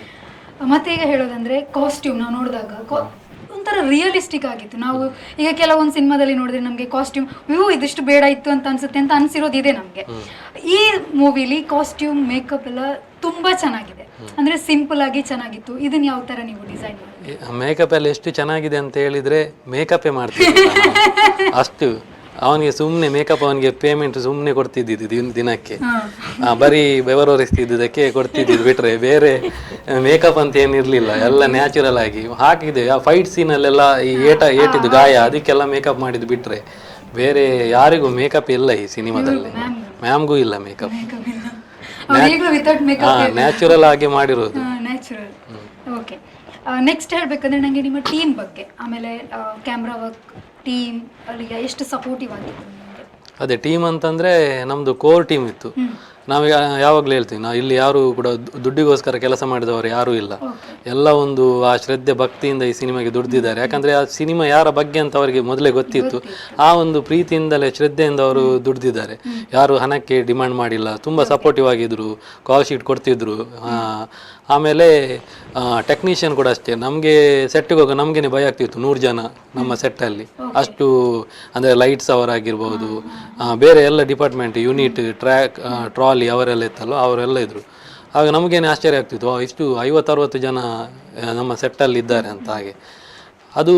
ಮತ್ತೆ ಈಗ ಹೇಳೋದಂದರೆ ಕಾಸ್ಟ್ಯೂಮ್ ನಾವು ನೋಡಿದಾಗ ಒಂಥರ ರಿಯಲಿಸ್ಟಿಕ್ ಆಗಿತ್ತು. ನಾವು ಈಗ ಕೆಲವೊಂದು ಸಿನಿಮಾದಲ್ಲಿ ನೋಡಿದ್ರೆ ನಮಗೆ ಕಾಸ್ಟ್ಯೂಮ್ ಇದಿಷ್ಟು ಬೇಡ ಇತ್ತು ಅಂತ ಅನ್ಸುತ್ತೆ ಅಂತ ಅನ್ಸಿರೋದಿದೆ ನಮಗೆ. ಈ ಮೂವಿಲಿ ಕಾಸ್ಟ್ಯೂಮ್ ಮೇಕಪ್ ಎಲ್ಲ ತುಂಬ ಚೆನ್ನಾಗಿದೆ, ಅಂದರೆ ಸಿಂಪಲ್ ಆಗಿ ಚೆನ್ನಾಗಿತ್ತು. ಇದನ್ನ ಯಾವ ಥರ ನೀವು ಡಿಸೈನ್ ಮಾಡಿ? ಮೇಕಪ್ ಎಲ್ಲ ಎಷ್ಟು ಚೆನ್ನಾಗಿದೆ ಅಂತ ಹೇಳಿದರೆ ಮೇಕಪ್ಪೇ ಮಾಡ್ತೀವಿ ಅಷ್ಟು. ಅವನಿಗೆ ಸುಮ್ಮನೆ ಮೇಕಪ್, ಅವನಿಗೆ ಪೇಮೆಂಟ್ ಸುಮ್ಮನೆ ಕೊಡ್ತಿದ್ದಿದ್ದು ದಿನಕ್ಕೆ, ಬರೀ ಬೆವರೋರಿಸ್ತಿದ್ದಕ್ಕೆ ಕೊಡ್ತಿದ್ದು ಬಿಟ್ರೆ ಬೇರೆ ಮೇಕಪ್ ಅಂತ ಏನಿರಲಿಲ್ಲ. ಎಲ್ಲ ನ್ಯಾಚುರಲ್ ಆಗಿ ಹಾಕಿದೆ. ಆ ಫೈಟ್ ಸೀನಲ್ಲೆಲ್ಲ ಈ ಏಟಿದ್ದು ಗಾಯ ಅದಕ್ಕೆಲ್ಲ ಮೇಕಪ್ ಮಾಡಿದ್ದು ಬಿಟ್ರೆ ಬೇರೆ ಯಾರಿಗೂ ಮೇಕಪ್ ಇಲ್ಲ ಈ ಸಿನಿಮಾದಲ್ಲಿ. ಮ್ಯಾಮ್ಗೂ ಇಲ್ಲ ಮೇಕಪ್, ನ್ಯಾಚುರಲ್ ಆಗಿ ಮಾಡಿರೋದು. ನ್ಯಾಚುರಲ್. ಓಕೆ, ನೆಕ್ಸ್ಟ್ ಹೇಳಬೇಕಂದ್ರೆ ನನಗೆ ನಿಮ್ಮ ಟೀಮ್ ಬಗ್ಗೆ, ಆಮೇಲೆ ಕ್ಯಾಮ್ರಾ ವರ್ಕ್ ಟೀಮ್ ಅಲ್ಲಿಗೆ ಎಷ್ಟು ಸಪೋರ್ಟಿವ್ ಆಗಿದೆ? ಅದೇ ಟೀಮ್ ಅಂತಂದರೆ ನಮ್ಮದು ಕೋರ್ ಟೀಮ್ ಇತ್ತು. ನಾವು ಯಾವಾಗಲೂ ಹೇಳ್ತೀವಿ, ನಾವು ಇಲ್ಲಿ ಯಾರು ಕೂಡ ದುಡ್ಡಿಗೋಸ್ಕರ ಕೆಲಸ ಮಾಡಿದವರು ಯಾರೂ ಇಲ್ಲ. ಎಲ್ಲ ಒಂದು ಆ ಶ್ರದ್ಧೆ ಭಕ್ತಿಯಿಂದ ಈ ಸಿನಿಮಾಗೆ ದುಡ್ದಿದ್ದಾರೆ. ಯಾಕಂದರೆ ಆ ಸಿನಿಮಾ ಯಾರ ಬಗ್ಗೆ ಅಂತ ಅವರಿಗೆ ಮೊದಲೇ ಗೊತ್ತಿತ್ತು. ಆ ಒಂದು ಪ್ರೀತಿಯಿಂದಲೇ ಶ್ರದ್ಧೆಯಿಂದ ಅವರು ದುಡ್ದಿದ್ದಾರೆ. ಯಾರು ಹಣಕ್ಕೆ ಡಿಮ್ಯಾಂಡ್ ಮಾಡಿಲ್ಲ, ತುಂಬ ಸಪೋರ್ಟಿವ್ ಆಗಿದ್ರು, ಕಾಲ್ ಶೀಟ್ ಕೊಡ್ತಿದ್ರು. ಆಮೇಲೆ ಟೆಕ್ನಿಷಿಯನ್ ಕೂಡ ಅಷ್ಟೇ. ನಮಗೆ ಸೆಟ್ಟಿಗೆ ಹೋಗೋ ನಮಗೇನೆ ಭಯ ಆಗ್ತಿತ್ತು, 100 ಜನ ನಮ್ಮ ಸೆಟ್ಟಲ್ಲಿ. ಅಷ್ಟು ಅಂದರೆ ಲೈಟ್ಸ್ ಅವರಾಗಿರ್ಬೋದು, ಬೇರೆ ಎಲ್ಲ ಡಿಪಾರ್ಟ್ಮೆಂಟ್, ಯೂನಿಟ್, ಟ್ರಾಲಿ ಅವರೆಲ್ಲ ಇತ್ತಲ್ಲ, ಅವರೆಲ್ಲ ಇದ್ದರು. ಆಗ ನಮಗೇನೆ ಆಶ್ಚರ್ಯ ಆಗ್ತಿತ್ತು, ಇಷ್ಟು 50-60 ಜನ ನಮ್ಮ ಸೆಟ್ಟಲ್ಲಿ ಇದ್ದಾರೆ ಅಂತ. ಹಾಗೆ ಅದು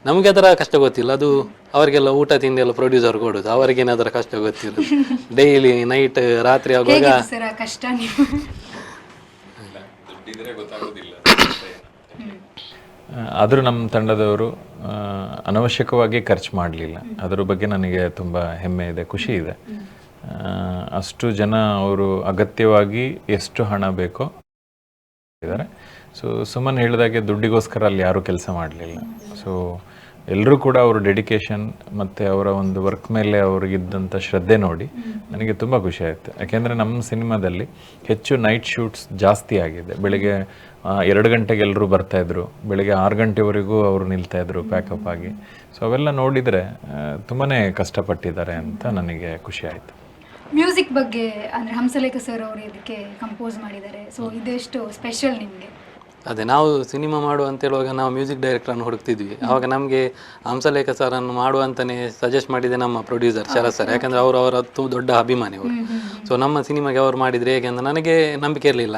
ನಮಗೆ ಅದರ ಕಷ್ಟ ಗೊತ್ತಿಲ್ಲ, ಅದು ಅವರಿಗೆಲ್ಲ ಊಟ ತಿಂಡಿ ಎಲ್ಲ ಪ್ರೊಡ್ಯೂಸರ್ ಕೊಡೋದು, ಅವರಿಗೇನೆ ಅದರ ಕಷ್ಟ ಗೊತ್ತಿರೋದು. ಡೈಲಿ ನೈಟ್ ರಾತ್ರಿ ಆಗುವಾಗ ಕಷ್ಟ. ಆದರೂ ನಮ್ಮ ತಂಡದವರು ಅನವಶ್ಯಕವಾಗಿ ಖರ್ಚು ಮಾಡಲಿಲ್ಲ. ಅದರ ಬಗ್ಗೆ ನನಗೆ ತುಂಬ ಹೆಮ್ಮೆ ಇದೆ, ಖುಷಿ ಇದೆ. ಅಷ್ಟು ಜನ ಅವರು ಅಗತ್ಯವಾಗಿ ಎಷ್ಟು ಹಣ ಬೇಕೋ ಇದ್ದಾರೆ. ಸೊ ಸುಮ್ಮನೆ ಹೇಳಿದಾಗೆ ದುಡ್ಡಿಗೋಸ್ಕರ ಅಲ್ಲಿ ಯಾರೂ ಕೆಲಸ ಮಾಡಲಿಲ್ಲ. ಸೊ ಎಲ್ಲರೂ ಕೂಡ ಅವರ ಡೆಡಿಕೇಶನ್ ಮತ್ತು ಅವರ ಒಂದು ವರ್ಕ್ ಮೇಲೆ ಅವ್ರಿಗಿದ್ದಂಥ ಶ್ರದ್ಧೆ ನೋಡಿ ನನಗೆ ತುಂಬ ಖುಷಿ ಆಯಿತು. ಯಾಕೆಂದರೆ ನಮ್ಮ ಸಿನಿಮಾದಲ್ಲಿ ಹೆಚ್ಚು ನೈಟ್ ಶೂಟ್ಸ್ ಜಾಸ್ತಿ ಆಗಿದೆ. ಬೆಳಿಗ್ಗೆ 2 ಗಂಟೆಗೆ ಎಲ್ಲರೂ ಬರ್ತಾಯಿದ್ರು, ಬೆಳಿಗ್ಗೆ 6 ಗಂಟೆವರೆಗೂ ಅವರು ನಿಲ್ತಾಯಿದ್ರು ಪ್ಯಾಕಪ್ ಆಗಿ. ಸೊ ಅವೆಲ್ಲ ನೋಡಿದರೆ ತುಂಬಾ ಕಷ್ಟಪಟ್ಟಿದ್ದಾರೆ ಅಂತ ನನಗೆ ಖುಷಿ ಆಯಿತು. ಮ್ಯೂಸಿಕ್ ಬಗ್ಗೆ ಅಂದರೆ ಹಂಸಲೇಖ ಸರ್ ಅವರು ಇದಕ್ಕೆ ಕಂಪೋಸ್ ಮಾಡಿದ್ದಾರೆ. ಸೊ ಇದೆಷ್ಟು ಸ್ಪೆಷಲ್ ನಿಮಗೆ? ಅದೇ ನಾವು ಸಿನಿಮಾ ಮಾಡುವ ಅಂತ ಹೇಳುವಾಗ ನಾವು ಮ್ಯೂಸಿಕ್ ಡೈರೆಕ್ಟರನ್ನು ಹುಡುಕ್ತಿದ್ವಿ. ಆವಾಗ ನಮಗೆ ಹಂಸಲೇಖ ಸರನ್ನು ಮಾಡುವಂತಲೇ ಸಜೆಸ್ಟ್ ಮಾಡಿದೆ ನಮ್ಮ ಪ್ರೊಡ್ಯೂಸರ್ ಶರತ್ ಸರ್. ಯಾಕಂದರೆ ಅವರ ದೊಡ್ಡ ಅಭಿಮಾನಿ ಅವರು. ಸೊ ನಮ್ಮ ಸಿನಿಮಾಗೆ ಅವರು ಮಾಡಿದರೆ ಹೇಗೆ ಅಂತ ನನಗೆ ನಂಬಿಕೆ ಇರಲಿಲ್ಲ.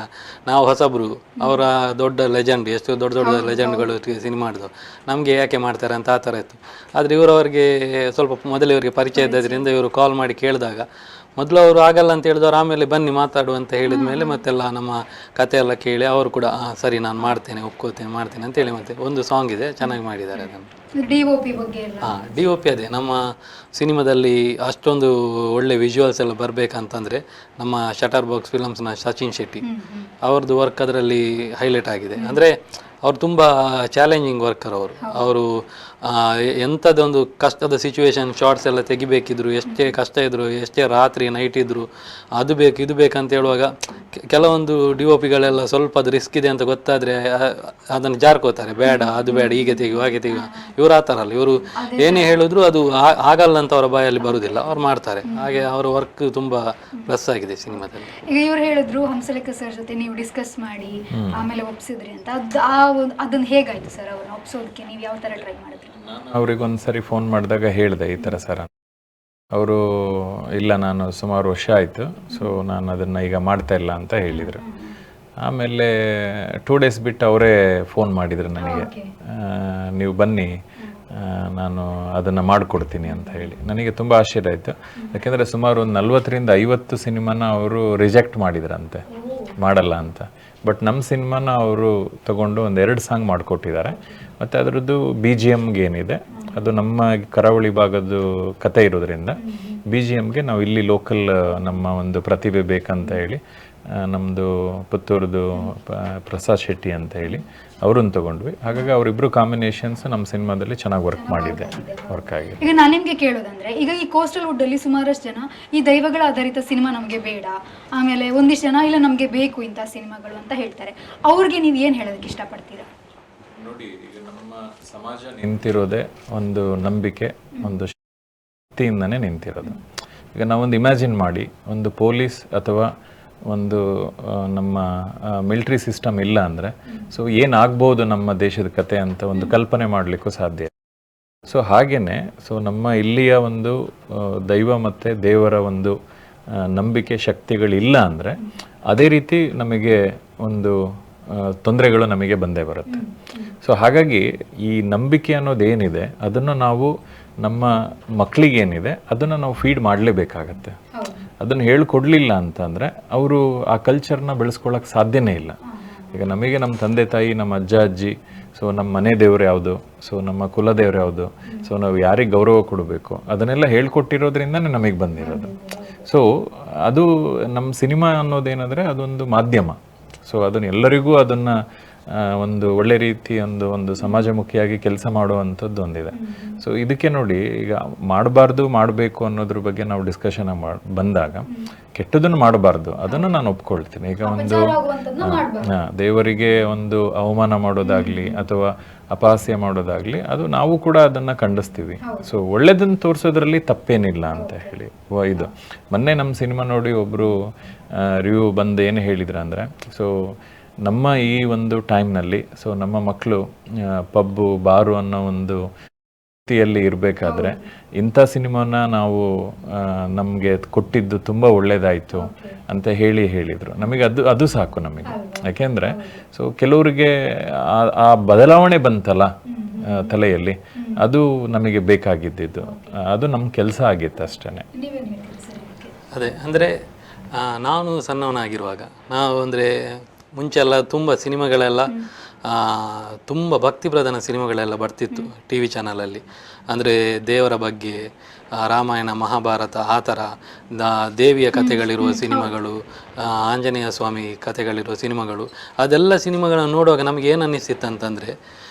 ನಾವು ಹೊಸಬ್ರು, ಅವರ ದೊಡ್ಡ ಲೆಜೆಂಡ್, ಎಷ್ಟು ದೊಡ್ಡ ದೊಡ್ಡ ಲೆಜೆಂಡ್ಗಳು ಸಿನಿಮಾ ಮಾಡಿದ್ರು, ನಮಗೆ ಯಾಕೆ ಮಾಡ್ತಾರೆ ಅಂತ ಆ ಥರ ಇತ್ತು. ಆದರೆ ಇವರವರಿಗೆ ಸ್ವಲ್ಪ ಮೊದಲೇ ಇವರಿಗೆ ಪರಿಚಯ ಇದ್ದದ್ರಿಂದ ಇವರು ಕಾಲ್ ಮಾಡಿ ಕೇಳಿದಾಗ ಮೊದಲು ಅವರು ಆಗಲ್ಲ ಅಂತ ಹೇಳಿದವರು ಆಮೇಲೆ ಬನ್ನಿ ಮಾತಾಡು ಅಂತ ಹೇಳಿದ ಮೇಲೆ ಮತ್ತೆಲ್ಲ ನಮ್ಮ ಕತೆ ಎಲ್ಲ ಕೇಳಿ ಅವರು ಕೂಡ ಸರಿ ನಾನು ಮಾಡ್ತೇನೆ, ಒಪ್ಕೋತೇನೆ, ಮಾಡ್ತೇನೆ ಅಂತೇಳಿ ಮತ್ತೆ ಒಂದು ಸಾಂಗ್ ಇದೆ, ಚೆನ್ನಾಗಿ ಮಾಡಿದ್ದಾರೆ ಅದನ್ನು. DOP ಬಗ್ಗೆ DOP ಅದೇ ನಮ್ಮ ಸಿನಿಮಾದಲ್ಲಿ ಅಷ್ಟೊಂದು ಒಳ್ಳೆ ವಿಜುವಲ್ಸ್ ಎಲ್ಲ ಬರಬೇಕಂತಂದರೆ ನಮ್ಮ ಶಟರ್ ಬಾಕ್ಸ್ ಫಿಲಮ್ಸ್ನ ಸಚಿನ್ ಶೆಟ್ಟಿ ಅವ್ರದ್ದು ವರ್ಕ್ ಅದರಲ್ಲಿ ಹೈಲೈಟ್ ಆಗಿದೆ. ಅಂದರೆ ಅವರು ತುಂಬ ಚಾಲೆಂಜಿಂಗ್ ವರ್ಕರ್ ಅವರು ಎಂಥದ್ದೊಂದು ಕಷ್ಟದ ಸಿಚುವೇಶನ್ ಶಾರ್ಟ್ಸ್ ಎಲ್ಲ ತೆಗಿಬೇಕಿದ್ರು, ಎಷ್ಟೇ ಕಷ್ಟ ಇದ್ರು, ಎಷ್ಟೇ ರಾತ್ರಿ ನೈಟ್ ಇದ್ದರು, ಅದು ಬೇಕು ಇದು ಬೇಕಂತ ಹೇಳುವಾಗ ಕೆಲವೊಂದು DOPಗಳೆಲ್ಲ ಸ್ವಲ್ಪ ಅದು ರಿಸ್ಕ್ ಇದೆ ಅಂತ ಗೊತ್ತಾದರೆ ಅದನ್ನು ಜಾರ್ಕೋತಾರೆ, ಬೇಡ ಅದು ಬೇಡ, ಹೀಗೆ ತೆಗೆಯುವ ಹಾಗೆ ತೆಗೆಯುವ. ಇವರು ಆ ಥರ ಅಲ್ಲ, ಇವರು ಏನೇ ಹೇಳಿದ್ರು ಅದು ಆಗಲ್ಲ ಅಂತ ಅವರ ಬಾಯಲ್ಲಿ ಬರುವುದಿಲ್ಲ, ಅವ್ರು ಮಾಡ್ತಾರೆ. ಹಾಗೆ ಅವರ ವರ್ಕ್ ತುಂಬ ಪ್ಲಸ್ ಆಗಿದೆ ಸಿನಿಮಾದಲ್ಲಿ. ಈಗ ಇವ್ರು ಹೇಳಿದ್ರು ಹಂಸಲೇಖ ಸರ್ ಜೊತೆ ನೀವು ಡಿಸ್ಕಸ್ ಮಾಡಿ ಆಮೇಲೆ ಒಪ್ಸಿದ್ರಿ ಅಂತ. ಅದನ್ನ ಹೇಗಾಯ್ತು ಸರ್ ಅವ್ರನ್ನ ಒಪ್ಸೋದಕ್ಕೆ? ನೀವು ಯಾವ ಥರ ಟ್ರೈ ಮಾಡಿದ್ರಿ? ನಾನು ಅವ್ರಿಗೊಂದು ಸರಿ ಫೋನ್ ಮಾಡಿದಾಗ ಹೇಳಿದೆ ಈ ಥರ ಸರ್. ಅವರು ಇಲ್ಲ, ನಾನು ಸುಮಾರು ವರ್ಷ ಆಯಿತು, ಸೊ ನಾನು ಅದನ್ನು ಈಗ ಮಾಡ್ತಾ ಇಲ್ಲ ಅಂತ ಹೇಳಿದರು. ಆಮೇಲೆ 2 ಡೇಸ್ ಬಿಟ್ಟು ಅವರೇ ಫೋನ್ ಮಾಡಿದರು ನನಗೆ, ನೀವು ಬನ್ನಿ ನಾನು ಅದನ್ನು ಮಾಡಿಕೊಡ್ತೀನಿ ಅಂತ ಹೇಳಿ. ನನಗೆ ತುಂಬ ಆಶ್ಚರ್ಯ ಆಯಿತು. ಯಾಕೆಂದರೆ ಸುಮಾರು ಒಂದು 40ರಿಂದ 50 ಸಿನಿಮಾನ ಅವರು ರಿಜೆಕ್ಟ್ ಮಾಡಿದ್ರಂತೆ, ಮಾಡಲ್ಲ ಅಂತ. ಬಟ್ ನಮ್ಮ ಸಿನಿಮಾನ ಅವರು ತಗೊಂಡು ಒಂದು 2 ಸಾಂಗ್ ಮಾಡಿಕೊಟ್ಟಿದ್ದಾರೆ. ಮತ್ತು ಅದರದ್ದು BGMಗೆ ಏನಿದೆ ಅದು ನಮ್ಮ ಕರಾವಳಿ ಭಾಗದ್ದು ಕತೆ ಇರೋದ್ರಿಂದ BGMಗೆ ನಾವು ಇಲ್ಲಿ ಲೋಕಲ್ ನಮ್ಮ ಒಂದು ಪ್ರತಿಭೆ ಬೇಕಂತ ಹೇಳಿ ನಮ್ಮದು ಪುತ್ತೂರ್ದು ಪ್ರಸಾದ್ ಶೆಟ್ಟಿ ಅಂತ ಹೇಳಿ ಅವ್ರನ್ನ ತಗೊಂಡ್ವಿ. ಹಾಗಾಗಿ ಅವರಿಬ್ಬರು ಕಾಂಬಿನೇಷನ್ಸ್ ನಮ್ಮ ಸಿನಿಮಾದಲ್ಲಿ ಚೆನ್ನಾಗಿ ವರ್ಕ್ ಆಗಿದೆ. ಈಗ ನಾನು ನಿಮಗೆ ಕೇಳೋದಂದ್ರೆ, ಈಗ ಈ ಕೋಸ್ಟಲ್ ವುಡ್ ಅಲ್ಲಿ ಸುಮಾರಷ್ಟು ಜನ ಈ ದೈವಗಳ ಆಧಾರಿತ ಸಿನಿಮಾ ನಮಗೆ ಬೇಡ, ಆಮೇಲೆ ಒಂದಿಷ್ಟು ಜನ ಇಲ್ಲ ನಮಗೆ ಬೇಕು ಇಂಥ ಸಿನಿಮಾಗಳು ಅಂತ ಹೇಳ್ತಾರೆ. ಅವ್ರಿಗೆ ನೀವು ಏನು ಹೇಳೋದಕ್ಕೆ ಇಷ್ಟಪಡ್ತೀರಾ? ನೋಡಿ, ಈಗ ನಮ್ಮ ಸಮಾಜ ನಿಂತಿರೋದೇ ಒಂದು ನಂಬಿಕೆ, ಒಂದು ಶಕ್ತಿಯಿಂದನೇ ನಿಂತಿರೋದು. ಈಗ ನಾವೊಂದು ಇಮ್ಯಾಜಿನ್ ಮಾಡಿ, ಒಂದು ಪೊಲೀಸ್ ಅಥವಾ ಒಂದು ನಮ್ಮ ಮಿಲಿಟ್ರಿ ಸಿಸ್ಟಮ್ ಇಲ್ಲ ಅಂದರೆ ಸೊ ಏನಾಗ್ಬೋದು ನಮ್ಮ ದೇಶದ ಕತೆ ಅಂತ ಒಂದು ಕಲ್ಪನೆ ಮಾಡಲಿಕ್ಕೂ ಸಾಧ್ಯ. ಸೊ ಹಾಗೇ ಸೊ ನಮ್ಮ ಇಲ್ಲಿಯ ಒಂದು ದೈವ ಮತ್ತು ದೇವರ ಒಂದು ನಂಬಿಕೆ ಶಕ್ತಿಗಳಿಲ್ಲ ಅಂದರೆ ಅದೇ ರೀತಿ ನಮಗೆ ಒಂದು ತೊಂದರೆಗಳು ನಮಗೆ ಬಂದೇ ಬರುತ್ತೆ. ಸೊ ಹಾಗಾಗಿ ಈ ನಂಬಿಕೆ ಅನ್ನೋದೇನಿದೆ ಅದನ್ನು ನಾವು ನಮ್ಮ ಮಕ್ಕಳಿಗೇನಿದೆ ಅದನ್ನು ನಾವು ಫೀಡ್ ಮಾಡಲೇಬೇಕಾಗತ್ತೆ. ಅದನ್ನು ಹೇಳ್ಕೊಡ್ಲಿಲ್ಲ ಅಂತಂದರೆ ಅವರು ಆ ಕಲ್ಚರ್ನ ಬೆಳೆಸ್ಕೊಳ್ಳೋಕೆ ಸಾಧ್ಯನೇ ಇಲ್ಲ. ಈಗ ನಮಗೆ ನಮ್ಮ ತಂದೆ ತಾಯಿ, ನಮ್ಮ ಅಜ್ಜ ಅಜ್ಜಿ, ಸೊ ನಮ್ಮ ಮನೆ ದೇವ್ರು ಯಾವುದು, ಸೊ ನಮ್ಮ ಕುಲದೇವ್ರು ಯಾವುದು, ಸೊ ನಾವು ಯಾರಿಗೆ ಗೌರವ ಕೊಡಬೇಕು ಅದನ್ನೆಲ್ಲ ಹೇಳ್ಕೊಟ್ಟಿರೋದ್ರಿಂದನೇ ನಮಗೆ ಬಂದಿರೋದು. ಸೊ ಅದು ನಮ್ಮ ಸಿನಿಮಾ ಅನ್ನೋದೇನೆಂದರೆ ಅದೊಂದು ಮಾಧ್ಯಮ. ಸೊ ಅದನ್ನು ಎಲ್ಲರಿಗೂ ಅದನ್ನು ಒಂದು ಒಳ್ಳೆ ರೀತಿ ಒಂದು ಸಮಾಜಮುಖಿಯಾಗಿ ಕೆಲಸ ಮಾಡುವಂಥದ್ದು ಒಂದಿದೆ. ಸೊ ಇದಕ್ಕೆ ನೋಡಿ, ಈಗ ಮಾಡಬಾರ್ದು ಮಾಡಬೇಕು ಅನ್ನೋದ್ರ ಬಗ್ಗೆ ನಾವು ಡಿಸ್ಕಷನ್ ಬಂದಾಗ ಕೆಟ್ಟದನ್ನು ಮಾಡಬಾರ್ದು, ಅದನ್ನು ನಾನು ಒಪ್ಕೊಳ್ತೀನಿ. ಈಗ ಒಂದು ದೇವರಿಗೆ ಒಂದು ಅವಮಾನ ಮಾಡೋದಾಗ್ಲಿ ಅಥವಾ ಅಪಹಾಸ್ಯ ಮಾಡೋದಾಗ್ಲಿ ಅದು ನಾವು ಕೂಡ ಅದನ್ನು ಖಂಡಿಸ್ತೀವಿ. ಸೊ ಒಳ್ಳೆದನ್ನು ತೋರಿಸೋದ್ರಲ್ಲಿ ತಪ್ಪೇನಿಲ್ಲ ಅಂತ ಹೇಳಿ ಇದು ಮೊನ್ನೆ ನಮ್ಮ ಸಿನಿಮಾ ನೋಡಿ ಒಬ್ಬರು ರಿವ್ಯೂ ಬಂದು ಏನು ಹೇಳಿದ್ರು ಅಂದರೆ, ಸೊ ನಮ್ಮ ಈ ಒಂದು ಟೈಮ್ನಲ್ಲಿ ಸೊ ನಮ್ಮ ಮಕ್ಕಳು ಪಬ್ಬು ಬಾರು ಅನ್ನೋ ಒಂದು ಸ್ಥಿತಿಯಲ್ಲಿ ಇರಬೇಕಾದ್ರೆ ಇಂಥ ಸಿನಿಮಾನ ನಾವು ನಮಗೆ ಕೊಟ್ಟಿದ್ದು ತುಂಬ ಒಳ್ಳೆಯದಾಯಿತು ಅಂತ ಹೇಳಿದರು. ನಮಗೆ ಅದು ಸಾಕು ನಮಗೆ. ಯಾಕೆಂದರೆ ಸೊ ಕೆಲವರಿಗೆ ಆ ಬದಲಾವಣೆ ಬಂತಲ್ಲ ತಲೆಯಲ್ಲಿ, ಅದು ನಮಗೆ ಬೇಕಾಗಿದ್ದಿದ್ದು, ಅದು ನಮ್ಮ ಕೆಲಸ ಆಗಿತ್ತು ಅಷ್ಟೇ. ಅದೇ ಅಂದರೆ ನಾನು ಸಣ್ಣವನಾಗಿರುವಾಗ ನಾವು ಅಂದರೆ ಮುಂಚೆಲ್ಲ ತುಂಬ ಸಿನಿಮಾಗಳೆಲ್ಲ ತುಂಬ ಭಕ್ತಿ ಪ್ರಧಾನ ಸಿನಿಮಾಗಳೆಲ್ಲ ಬರ್ತಿತ್ತು ಟಿ ವಿ ಚಾನಲಲ್ಲಿ. ಅಂದರೆ ದೇವರ ಬಗ್ಗೆ, ರಾಮಾಯಣ ಮಹಾಭಾರತ ಆ ಥರ ದೇವಿಯ ಕಥೆಗಳಿರುವ ಸಿನಿಮಾಗಳು, ಆಂಜನೇಯ ಸ್ವಾಮಿ ಕಥೆಗಳಿರುವ ಸಿನಿಮಾಗಳು, ಅದೆಲ್ಲ ಸಿನಿಮಾಗಳನ್ನು ನೋಡುವಾಗ ನಮಗೆ ಏನು ಅನ್ನಿಸ್ತಿತ್ತು ಅಂತಂದರೆ,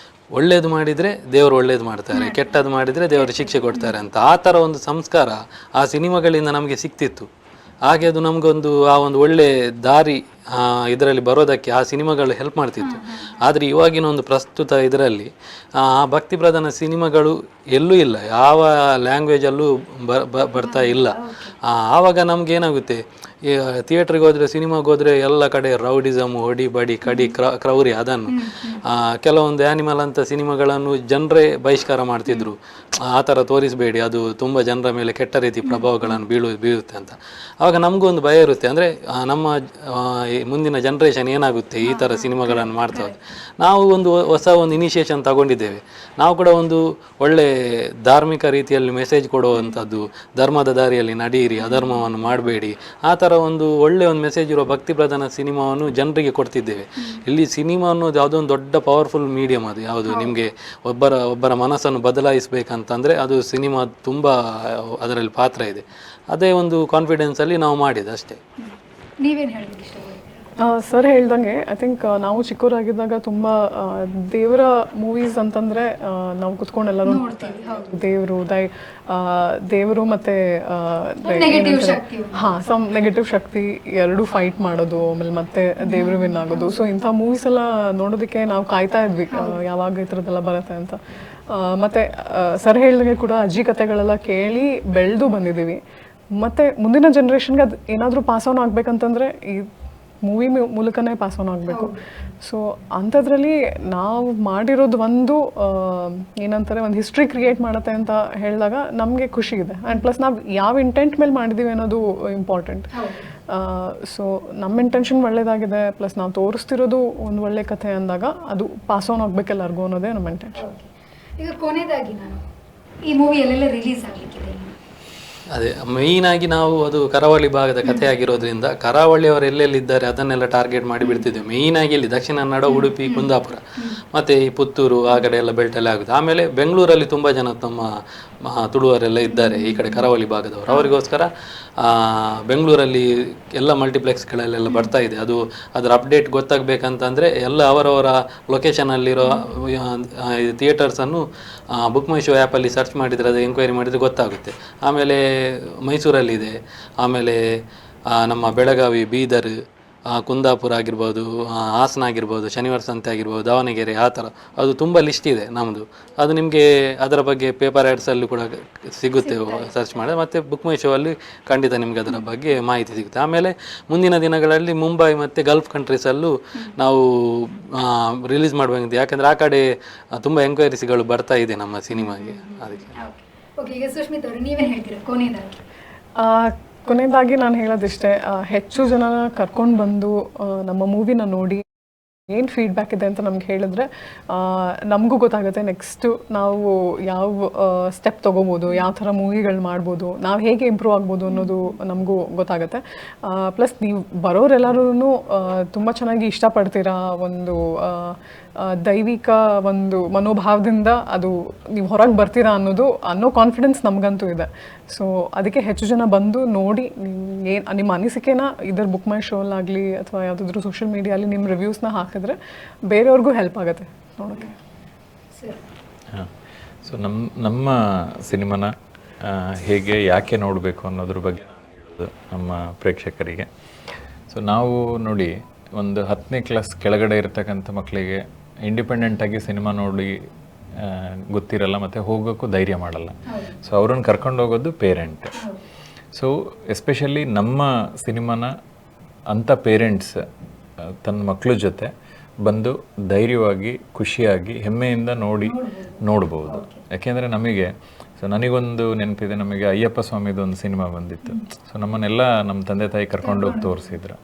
ಒಳ್ಳೇದು ಮಾಡಿದರೆ ದೇವರು ಒಳ್ಳೇದು ಮಾಡ್ತಾರೆ, ಕೆಟ್ಟದ್ದು ಮಾಡಿದರೆ ದೇವರು ಶಿಕ್ಷೆ ಕೊಡ್ತಾರೆ ಅಂತ ಆ ಥರ ಒಂದು ಸಂಸ್ಕಾರ ಆ ಸಿನಿಮಾಗಳಿಂದ ನಮಗೆ ಸಿಕ್ತಿತ್ತು. ಹಾಗೆ ಅದು ನಮಗೊಂದು ಆ ಒಂದು ಒಳ್ಳೆ ದಾರಿ ಇದರಲ್ಲಿ ಬರೋದಕ್ಕೆ ಆ ಸಿನಿಮಾಗಳು ಹೆಲ್ಪ್ ಮಾಡ್ತಿತ್ತು. ಆದರೆ ಇವಾಗಿನ ಒಂದು ಪ್ರಸ್ತುತ ಇದರಲ್ಲಿ ಆ ಭಕ್ತಿ ಪ್ರಧಾನ ಸಿನಿಮಾಗಳು ಎಲ್ಲೂ ಇಲ್ಲ, ಯಾವ ಲ್ಯಾಂಗ್ವೇಜಲ್ಲೂ ಬರ್ತಾ ಇಲ್ಲ. ಆವಾಗ ನಮ್ಗೆ ಏನಾಗುತ್ತೆ, ಈ ಥಿಯೇಟ್ರಿಗೆ ಹೋದರೆ ಸಿನಿಮಾಗೆ ಹೋದರೆ ಎಲ್ಲ ಕಡೆ ರೌಡಿಸಮ್, ಹೊಡಿ ಬಡಿ ಕಡಿ ಕ್ರೌರಿ ಅದನ್ನು ಕೆಲವೊಂದು ಆ್ಯನಿಮಲ್ ಅಂತ ಸಿನಿಮಾಗಳನ್ನು ಜನರೇ ಬಹಿಷ್ಕಾರ ಮಾಡ್ತಿದ್ರು. ಆ ಥರ ತೋರಿಸಬೇಡಿ, ಅದು ತುಂಬ ಜನರ ಮೇಲೆ ಕೆಟ್ಟ ರೀತಿ ಪ್ರಭಾವಗಳನ್ನು ಬೀಳುತ್ತೆ ಅಂತ. ಆವಾಗ ನಮಗೂ ಒಂದು ಭಯ ಇರುತ್ತೆ, ಅಂದರೆ ನಮ್ಮ ಮುಂದಿನ ಜನ್ರೇಷನ್ ಏನಾಗುತ್ತೆ ಈ ಥರ ಸಿನಿಮಾಗಳನ್ನು ಮಾಡ್ತಾ ಹೋದ್ರೆ. ನಾವು ಒಂದು ಹೊಸ ಒಂದು ಇನಿಷಿಯೇಷನ್ ತಗೊಂಡಿದ್ದೇವೆ, ನಾವು ಕೂಡ ಒಂದು ಒಳ್ಳೆ ಧಾರ್ಮಿಕ ರೀತಿಯಲ್ಲಿ ಮೆಸೇಜ್ ಕೊಡುವಂಥದ್ದು, ಧರ್ಮದ ದಾರಿಯಲ್ಲಿ ನಡೆಯಿರಿ, ಅಧರ್ಮವನ್ನು ಮಾಡಬೇಡಿ, ಆ ಥರ ಒಂದು ಒಳ್ಳೆ ಒಂದು ಮೆಸೇಜ್ ಇರುವ ಭಕ್ತಿ ಪ್ರಧಾನ ಸಿನಿಮಾವನ್ನು ಜನರಿಗೆ ಕೊಡ್ತಿದ್ದೇವೆ. ಇಲ್ಲಿ ಸಿನಿಮಾ ಅನ್ನೋದು ಯಾವುದೋ ಒಂದು ದೊಡ್ಡ ಪವರ್ಫುಲ್ ಮೀಡಿಯಮ್, ಅದು ಯಾವುದು ನಿಮಗೆ ಒಬ್ಬರ ಮನಸ್ಸನ್ನು ಬದಲಾಯಿಸಬೇಕಂತಂದರೆ ಅದು ಸಿನಿಮಾ ತುಂಬ ಅದರಲ್ಲಿ ಪಾತ್ರ ಇದೆ. ಅದೇ ಒಂದು ಕಾನ್ಫಿಡೆನ್ಸಲ್ಲಿ ನಾವು ಮಾಡಿದ್ದು ಅಷ್ಟೇ. ನೀವೇನು ಹೇಳಲಿಕ್ಕೆ ಇಷ್ಟಪಡ್ತೀರಾ? ಸರ್ ಹೇಳ್ದಂಗೆ ಐ ಥಿಂಕ್ ನಾವು ಚಿಕ್ಕವರಾಗಿದ್ದಾಗ ತುಂಬ ದೇವರ ಮೂವೀಸ್ ಅಂತಂದರೆ ನಾವು ಕುತ್ಕೊಂಡು ಎಲ್ಲರೂ ದೇವರು ಮತ್ತು ಸಮ್ ನೆಗೆಟಿವ್ ಶಕ್ತಿ ಎರಡು ಫೈಟ್ ಮಾಡೋದು, ಆಮೇಲೆ ಮತ್ತೆ ದೇವರು ವಿನ್ ಆಗೋದು. ಸೊ ಇಂಥ ಮೂವೀಸ್ ಎಲ್ಲ ನೋಡೋದಕ್ಕೆ ನಾವು ಕಾಯ್ತಾ ಇದ್ವಿ ಯಾವಾಗ ಈ ಥರದ್ದೆಲ್ಲ ಬರುತ್ತೆ ಅಂತ. ಮತ್ತು ಸರ್ ಹೇಳ್ದಂಗೆ ಕೂಡ ಅಜ್ಜಿ ಕಥೆಗಳೆಲ್ಲ ಕೇಳಿ ಬೆಳೆದು ಬಂದಿದ್ದೀವಿ. ಮತ್ತು ಮುಂದಿನ ಜನ್ರೇಷನ್ಗೆ ಅದು ಏನಾದರೂ ಪಾಸ್ ಆನ್ ಆಗಬೇಕಂತಂದರೆ ಈ ಮೂವಿ ಮೂಲಕನೇ ಪಾಸ್ ಆನ್ ಆಗಬೇಕು. ಸೊ ಅಂಥದ್ರಲ್ಲಿ ನಾವು ಮಾಡಿರೋದು ಒಂದು ಏನಂತಾರೆ, ಒಂದು ಹಿಸ್ಟ್ರಿ ಕ್ರಿಯೇಟ್ ಮಾಡುತ್ತೆ ಅಂತ ಹೇಳಿದಾಗ ನಮಗೆ ಖುಷಿ ಇದೆ. ಆ್ಯಂಡ್ ಪ್ಲಸ್ ನಾವು ಯಾವ ಇಂಟೆಂಟ್ ಮೇಲೆ ಮಾಡಿದ್ದೀವಿ ಅನ್ನೋದು ಇಂಪಾರ್ಟೆಂಟ್. ಸೊ ನಮ್ಮ ಇಂಟೆನ್ಷನ್ ಒಳ್ಳೆಯದಾಗಿದೆ, ಪ್ಲಸ್ ನಾವು ತೋರಿಸ್ತಿರೋದು ಒಂದು ಒಳ್ಳೆ ಕಥೆ ಅಂದಾಗ ಅದು ಪಾಸ್ ಆನ್ ಆಗಬೇಕು ಎಲ್ಲರಿಗೂ ಅನ್ನೋದೇ ನಮ್ಮ ಇಂಟೆನ್ಷನ್. ಈಗ ಕೊನೆಯದಾಗಿ ನಾನು ಈ ಮೂವಿ ಎಲ್ಲೆಲ್ಲ ರಿಲೀಸ್ ಆಗಲಿಕ್ಕಿದೆ? ಅದೇ ಮೇಯ್ನಾಗಿ ನಾವು ಅದು ಕರಾವಳಿ ಭಾಗದ ಕಥೆ ಆಗಿರೋದ್ರಿಂದ ಕರಾವಳಿಯವರು ಎಲ್ಲೆಲ್ಲಿದ್ದಾರೆ ಅದನ್ನೆಲ್ಲ ಟಾರ್ಗೆಟ್ ಮಾಡಿ ಬಿಡ್ತಿದ್ದೇವೆ. ಮೇಯ್ನಾಗಿ ಇಲ್ಲಿ ದಕ್ಷಿಣ ಕನ್ನಡ, ಉಡುಪಿ, ಕುಂದಾಪುರ ಮತ್ತು ಈ ಪುತ್ತೂರು ಆ ಕಡೆ ಎಲ್ಲ ಬೆಲ್ಟಲ್ಲಿ ಆಗುತ್ತೆ. ಆಮೇಲೆ ಬೆಂಗಳೂರಲ್ಲಿ ತುಂಬ ಜನ ತಮ್ಮ ತುಳುವರೆಲ್ಲ ಇದ್ದಾರೆ ಈ ಕಡೆ ಕರಾವಳಿ ಭಾಗದವರು. ಅವರಿಗೋಸ್ಕರ ಬೆಂಗಳೂರಲ್ಲಿ ಎಲ್ಲ ಮಲ್ಟಿಪ್ಲೆಕ್ಸ್ಗಳಲ್ಲೆಲ್ಲ ಬರ್ತಾ ಇದೆ. ಅದರ ಅಪ್ಡೇಟ್ ಗೊತ್ತಾಗಬೇಕಂತಂದರೆ ಎಲ್ಲ ಅವರವರ ಲೊಕೇಶನಲ್ಲಿರೋ ಥಿಯೇಟರ್ಸನ್ನು ಬುಕ್ ಮೈ ಶೋ ಆ್ಯಪಲ್ಲಿ ಸರ್ಚ್ ಮಾಡಿದರೆ, ಅದು ಎಂಕ್ವೈರಿ ಮಾಡಿದರೆ ಗೊತ್ತಾಗುತ್ತೆ. ಆಮೇಲೆ ಮೈಸೂರಲ್ಲಿದೆ, ಆಮೇಲೆ ನಮ್ಮ ಬೆಳಗಾವಿ, ಬೀದರ್, ಕುಂದಾಪುರ ಆಗಿರ್ಬೋದು, ಹಾಸನ ಆಗಿರ್ಬೋದು, ಶನಿವಾರ ಸಂತೆ ಆಗಿರ್ಬೋದು, ದಾವಣಗೆರೆ, ಆ ಥರ ಅದು ತುಂಬ ಲಿಸ್ಟ್ ಇದೆ ನಮ್ಮದು. ಅದು ನಿಮಗೆ ಅದರ ಬಗ್ಗೆ ಪೇಪರ್ ಆ್ಯಡ್ಸಲ್ಲೂ ಕೂಡ ಸಿಗುತ್ತೆ ಸರ್ಚ್ ಮಾಡಿದ್ರೆ. ಮತ್ತು ಬುಕ್ ಮೈ ಶೋ ಅಲ್ಲಿ ಖಂಡಿತ ನಿಮಗೆ ಅದರ ಬಗ್ಗೆ ಮಾಹಿತಿ ಸಿಗುತ್ತೆ. ಆಮೇಲೆ ಮುಂದಿನ ದಿನಗಳಲ್ಲಿ ಮುಂಬೈ ಮತ್ತು ಗಲ್ಫ್ ಕಂಟ್ರೀಸಲ್ಲೂ ನಾವು ರಿಲೀಸ್ ಮಾಡಬೇಕಿದೆ, ಯಾಕೆಂದರೆ ಆ ಕಡೆ ತುಂಬ ಎಂಕ್ವೈರೀಸ್ಗಳು ಬರ್ತಾ ಇದೆ ನಮ್ಮ ಸಿನಿಮಾಗೆ. ಅದಕ್ಕೆ ಓಕೆ, ಈಗ ಸುಷ್ಮಿತ್ ಅವರು ನೀವೇನು ಹೇಳ್ತೀರಾ ಕೊನೆಯದಾಗಿ? ಕೊನೆಯದಾಗಿ ನಾನು ಹೇಳೋದಿಷ್ಟೇ, ಹೆಚ್ಚು ಜನನ ಕರ್ಕೊಂಡು ಬಂದು ನಮ್ಮ ಮೂವಿನ ನೋಡಿ ಏನು ಫೀಡ್ಬ್ಯಾಕ್ ಇದೆ ಅಂತ ನಮ್ಗೆ ಹೇಳಿದ್ರೆ ನಮಗೂ ಗೊತ್ತಾಗುತ್ತೆ ನೆಕ್ಸ್ಟು ನಾವು ಯಾವ ಸ್ಟೆಪ್ ತೊಗೋಬೋದು, ಯಾವ ಥರ ಮೂವಿಗಳು ಮಾಡ್ಬೋದು, ನಾವು ಹೇಗೆ ಇಂಪ್ರೂವ್ ಆಗ್ಬೋದು ಅನ್ನೋದು ನಮಗೂ ಗೊತ್ತಾಗುತ್ತೆ. ಪ್ಲಸ್ ನೀವು ಬರೋರೆಲ್ಲರೂ ತುಂಬ ಚೆನ್ನಾಗಿ ಇಷ್ಟಪಡ್ತೀರಾ, ಒಂದು ದೈವಿಕ ಒಂದು ಮನೋಭಾವದಿಂದ ಅದು ನೀವು ಹೊರಗೆ ಬರ್ತೀರಾ ಅನ್ನೋ ಕಾನ್ಫಿಡೆನ್ಸ್ ನಮಗಂತೂ ಇದೆ. ಸೊ ಅದಕ್ಕೆ ಹೆಚ್ಚು ಜನ ಬಂದು ನೋಡಿ ನಿಮ್ಮ ಅನಿಸಿಕೆನ ಇದರ ಬುಕ್ ಮೈ ಶೋಲ್ಲಾಗಲಿ ಅಥವಾ ಯಾವುದಾದ್ರೂ ಸೋಷಿಯಲ್ ಮೀಡಿಯಲ್ಲಿ ನಿಮ್ಮ ರಿವ್ಯೂಸ್ನ ಹಾಕಿದ್ರೆ ಬೇರೆಯವ್ರಿಗೂ ಹೆಲ್ಪ್ ಆಗುತ್ತೆ ನೋಡೋಕ್ಕೆ. ಸೊ ನಮ್ಮ ಸಿನಿಮಾನ ಹೇಗೆ ಯಾಕೆ ನೋಡಬೇಕು ಅನ್ನೋದ್ರ ಬಗ್ಗೆ ಹೇಳೋದು ನಮ್ಮ ಪ್ರೇಕ್ಷಕರಿಗೆ. ಸೊ ನಾವು ನೋಡಿ, ಒಂದು 10ನೇ ಕ್ಲಾಸ್ ಕೆಳಗಡೆ ಇರ್ತಕ್ಕಂಥ ಮಕ್ಕಳಿಗೆ ಇಂಡಿಪೆಂಡೆಂಟಾಗಿ ಸಿನಿಮಾ ನೋಡಿ ಗೊತ್ತಿರಲ್ಲ ಮತ್ತು ಹೋಗೋಕ್ಕೂ ಧೈರ್ಯ ಮಾಡಲ್ಲ. ಸೊ ಅವ್ರನ್ನ ಕರ್ಕೊಂಡು ಹೋಗೋದು ಪೇರೆಂಟ್. ಸೊ ಎಸ್ಪೆಷಲಿ ನಮ್ಮ ಸಿನಿಮಾನ ಅಂಥ ಪೇರೆಂಟ್ಸ್ ತನ್ನ ಮಕ್ಕಳ ಜೊತೆ ಬಂದು ಧೈರ್ಯವಾಗಿ, ಖುಷಿಯಾಗಿ, ಹೆಮ್ಮೆಯಿಂದ ನೋಡ್ಬೋದು. ಯಾಕೆಂದರೆ ನಮಗೆ, ಸೊ ನನಗೊಂದು ನೆನಪಿದೆ, ನಮಗೆ ಅಯ್ಯಪ್ಪ ಸ್ವಾಮಿದು ಒಂದು ಸಿನಿಮಾ ಬಂದಿತ್ತು. ಸೊ ನಮ್ಮನ್ನೆಲ್ಲ ನಮ್ಮ ತಂದೆ ತಾಯಿ ಕರ್ಕೊಂಡೋಗಿ ತೋರಿಸಿದ್ರು.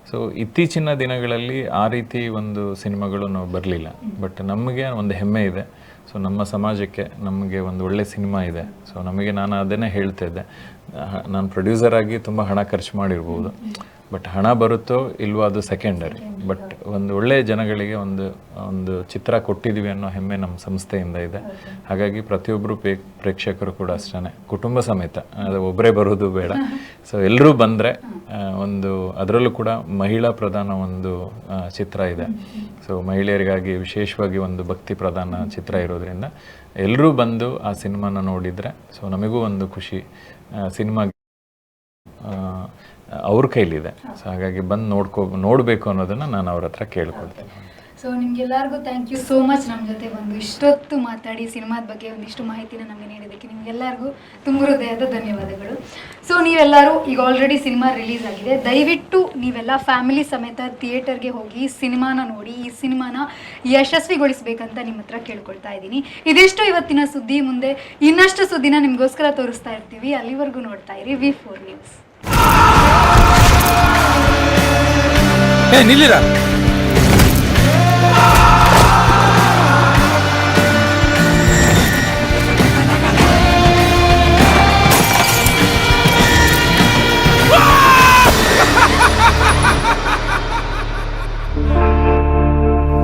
ಸೊ ಇತ್ತೀಚಿನ ದಿನಗಳಲ್ಲಿ ಆ ರೀತಿ ಒಂದು ಸಿನಿಮಾಗಳು ನಾವು ಬರಲಿಲ್ಲ. ಬಟ್ ನಮಗೆ ಒಂದು ಹೆಮ್ಮೆ ಇದೆ. ಸೊ ನಮ್ಮ ಸಮಾಜಕ್ಕೆ ನಮಗೆ ಒಂದು ಒಳ್ಳೆ ಸಿನಿಮಾ ಇದೆ. ಸೊ ನಮಗೆ, ನಾನು ಅದನ್ನೇ ಹೇಳ್ತಾ ಇದ್ದೆ, ನಾನು ಪ್ರೊಡ್ಯೂಸರ್ ಆಗಿ ತುಂಬ ಹಣ ಖರ್ಚು ಮಾಡಿರ್ಬೋದು, ಬಟ್ ಹಣ ಬರುತ್ತೋ ಇಲ್ವೋ ಅದು ಸೆಕೆಂಡರಿ. ಬಟ್ ಒಂದು ಒಳ್ಳೆಯ ಜನಗಳಿಗೆ ಒಂದು ಚಿತ್ರ ಕೊಟ್ಟಿದ್ದೀವಿ ಅನ್ನೋ ಹೆಮ್ಮೆ ನಮ್ಮ ಸಂಸ್ಥೆಯಿಂದ ಇದೆ. ಹಾಗಾಗಿ ಪ್ರತಿಯೊಬ್ಬರು ಪ್ರೇಕ್ಷಕರು ಕೂಡ ಅಷ್ಟೇ, ಕುಟುಂಬ ಸಮೇತ, ಅದು ಒಬ್ಬರೇ ಬರೋದು ಬೇಡ. ಸೊ ಎಲ್ಲರೂ ಬಂದರೆ ಒಂದು ಅದರಲ್ಲೂ ಕೂಡ ಮಹಿಳಾ ಪ್ರಧಾನ ಒಂದು ಚಿತ್ರ ಇದೆ. ಸೊ ಮಹಿಳೆಯರಿಗಾಗಿ ವಿಶೇಷವಾಗಿ ಒಂದು ಭಕ್ತಿ ಪ್ರಧಾನ ಚಿತ್ರ ಇರೋದ್ರಿಂದ ಎಲ್ಲರೂ ಬಂದು ಆ ಸಿನಿಮಾನ ನೋಡಿದರೆ ಸೊ ನಮಗೂ ಒಂದು ಖುಷಿ. ಸಿನಿಮಾ ಅವ್ರ ಕೈಲಿದೆ. ಸೊ ಹಾಗಾಗಿ ಬಂದು ನೋಡಬೇಕು ಅನ್ನೋದನ್ನು ನಾನು ಅವ್ರ ಹತ್ರ ಕೇಳ್ಕೊಳ್ತೀನಿ. ಸೊ ನಿಮ್ಗೆಲ್ಲರಿಗೂ ಥ್ಯಾಂಕ್ ಯು ಸೋ ಮಚ್ ನಮ್ಮ ಜೊತೆ ಬಂದು ಇಷ್ಟೊತ್ತು ಮಾತಾಡಿ ಸಿನಿಮಾದ ಬಗ್ಗೆ ಒಂದಿಷ್ಟು ಮಾಹಿತಿನ ನಮಗೆ ನೀಡಿದ್ದಕ್ಕೆ ನಿಮಗೆಲ್ಲರಿಗೂ ತುಂಬ ಹೃದಯದ ಧನ್ಯವಾದಗಳು. ಸೊ ನೀವೆಲ್ಲರೂ ಈಗ ಆಲ್ರೆಡಿ ಸಿನಿಮಾ ರಿಲೀಸ್ ಆಗಿದೆ, ದಯವಿಟ್ಟು ನೀವೆಲ್ಲ ಫ್ಯಾಮಿಲಿ ಸಮೇತ ಥಿಯೇಟರ್ಗೆ ಹೋಗಿ ಸಿನಿಮಾನ ನೋಡಿ ಈ ಸಿನಿಮಾನ ಯಶಸ್ವಿಗೊಳಿಸಬೇಕಂತ ನಿಮ್ಮ ಹತ್ರ ಕೇಳ್ಕೊಳ್ತಾ ಇದ್ದೀನಿ. ಇದಿಷ್ಟು ಇವತ್ತಿನ ಸುದ್ದಿ. ಮುಂದೆ ಇನ್ನಷ್ಟು ಸುದ್ದಿನ ನಿಮಗೋಸ್ಕರ ತೋರಿಸ್ತಾ ಇರ್ತೀವಿ. ಅಲ್ಲಿವರೆಗೂ ನೋಡ್ತಾ ಇರಿ V4 ನ್ಯೂಸ್. ನಿಲ್ಲಿರ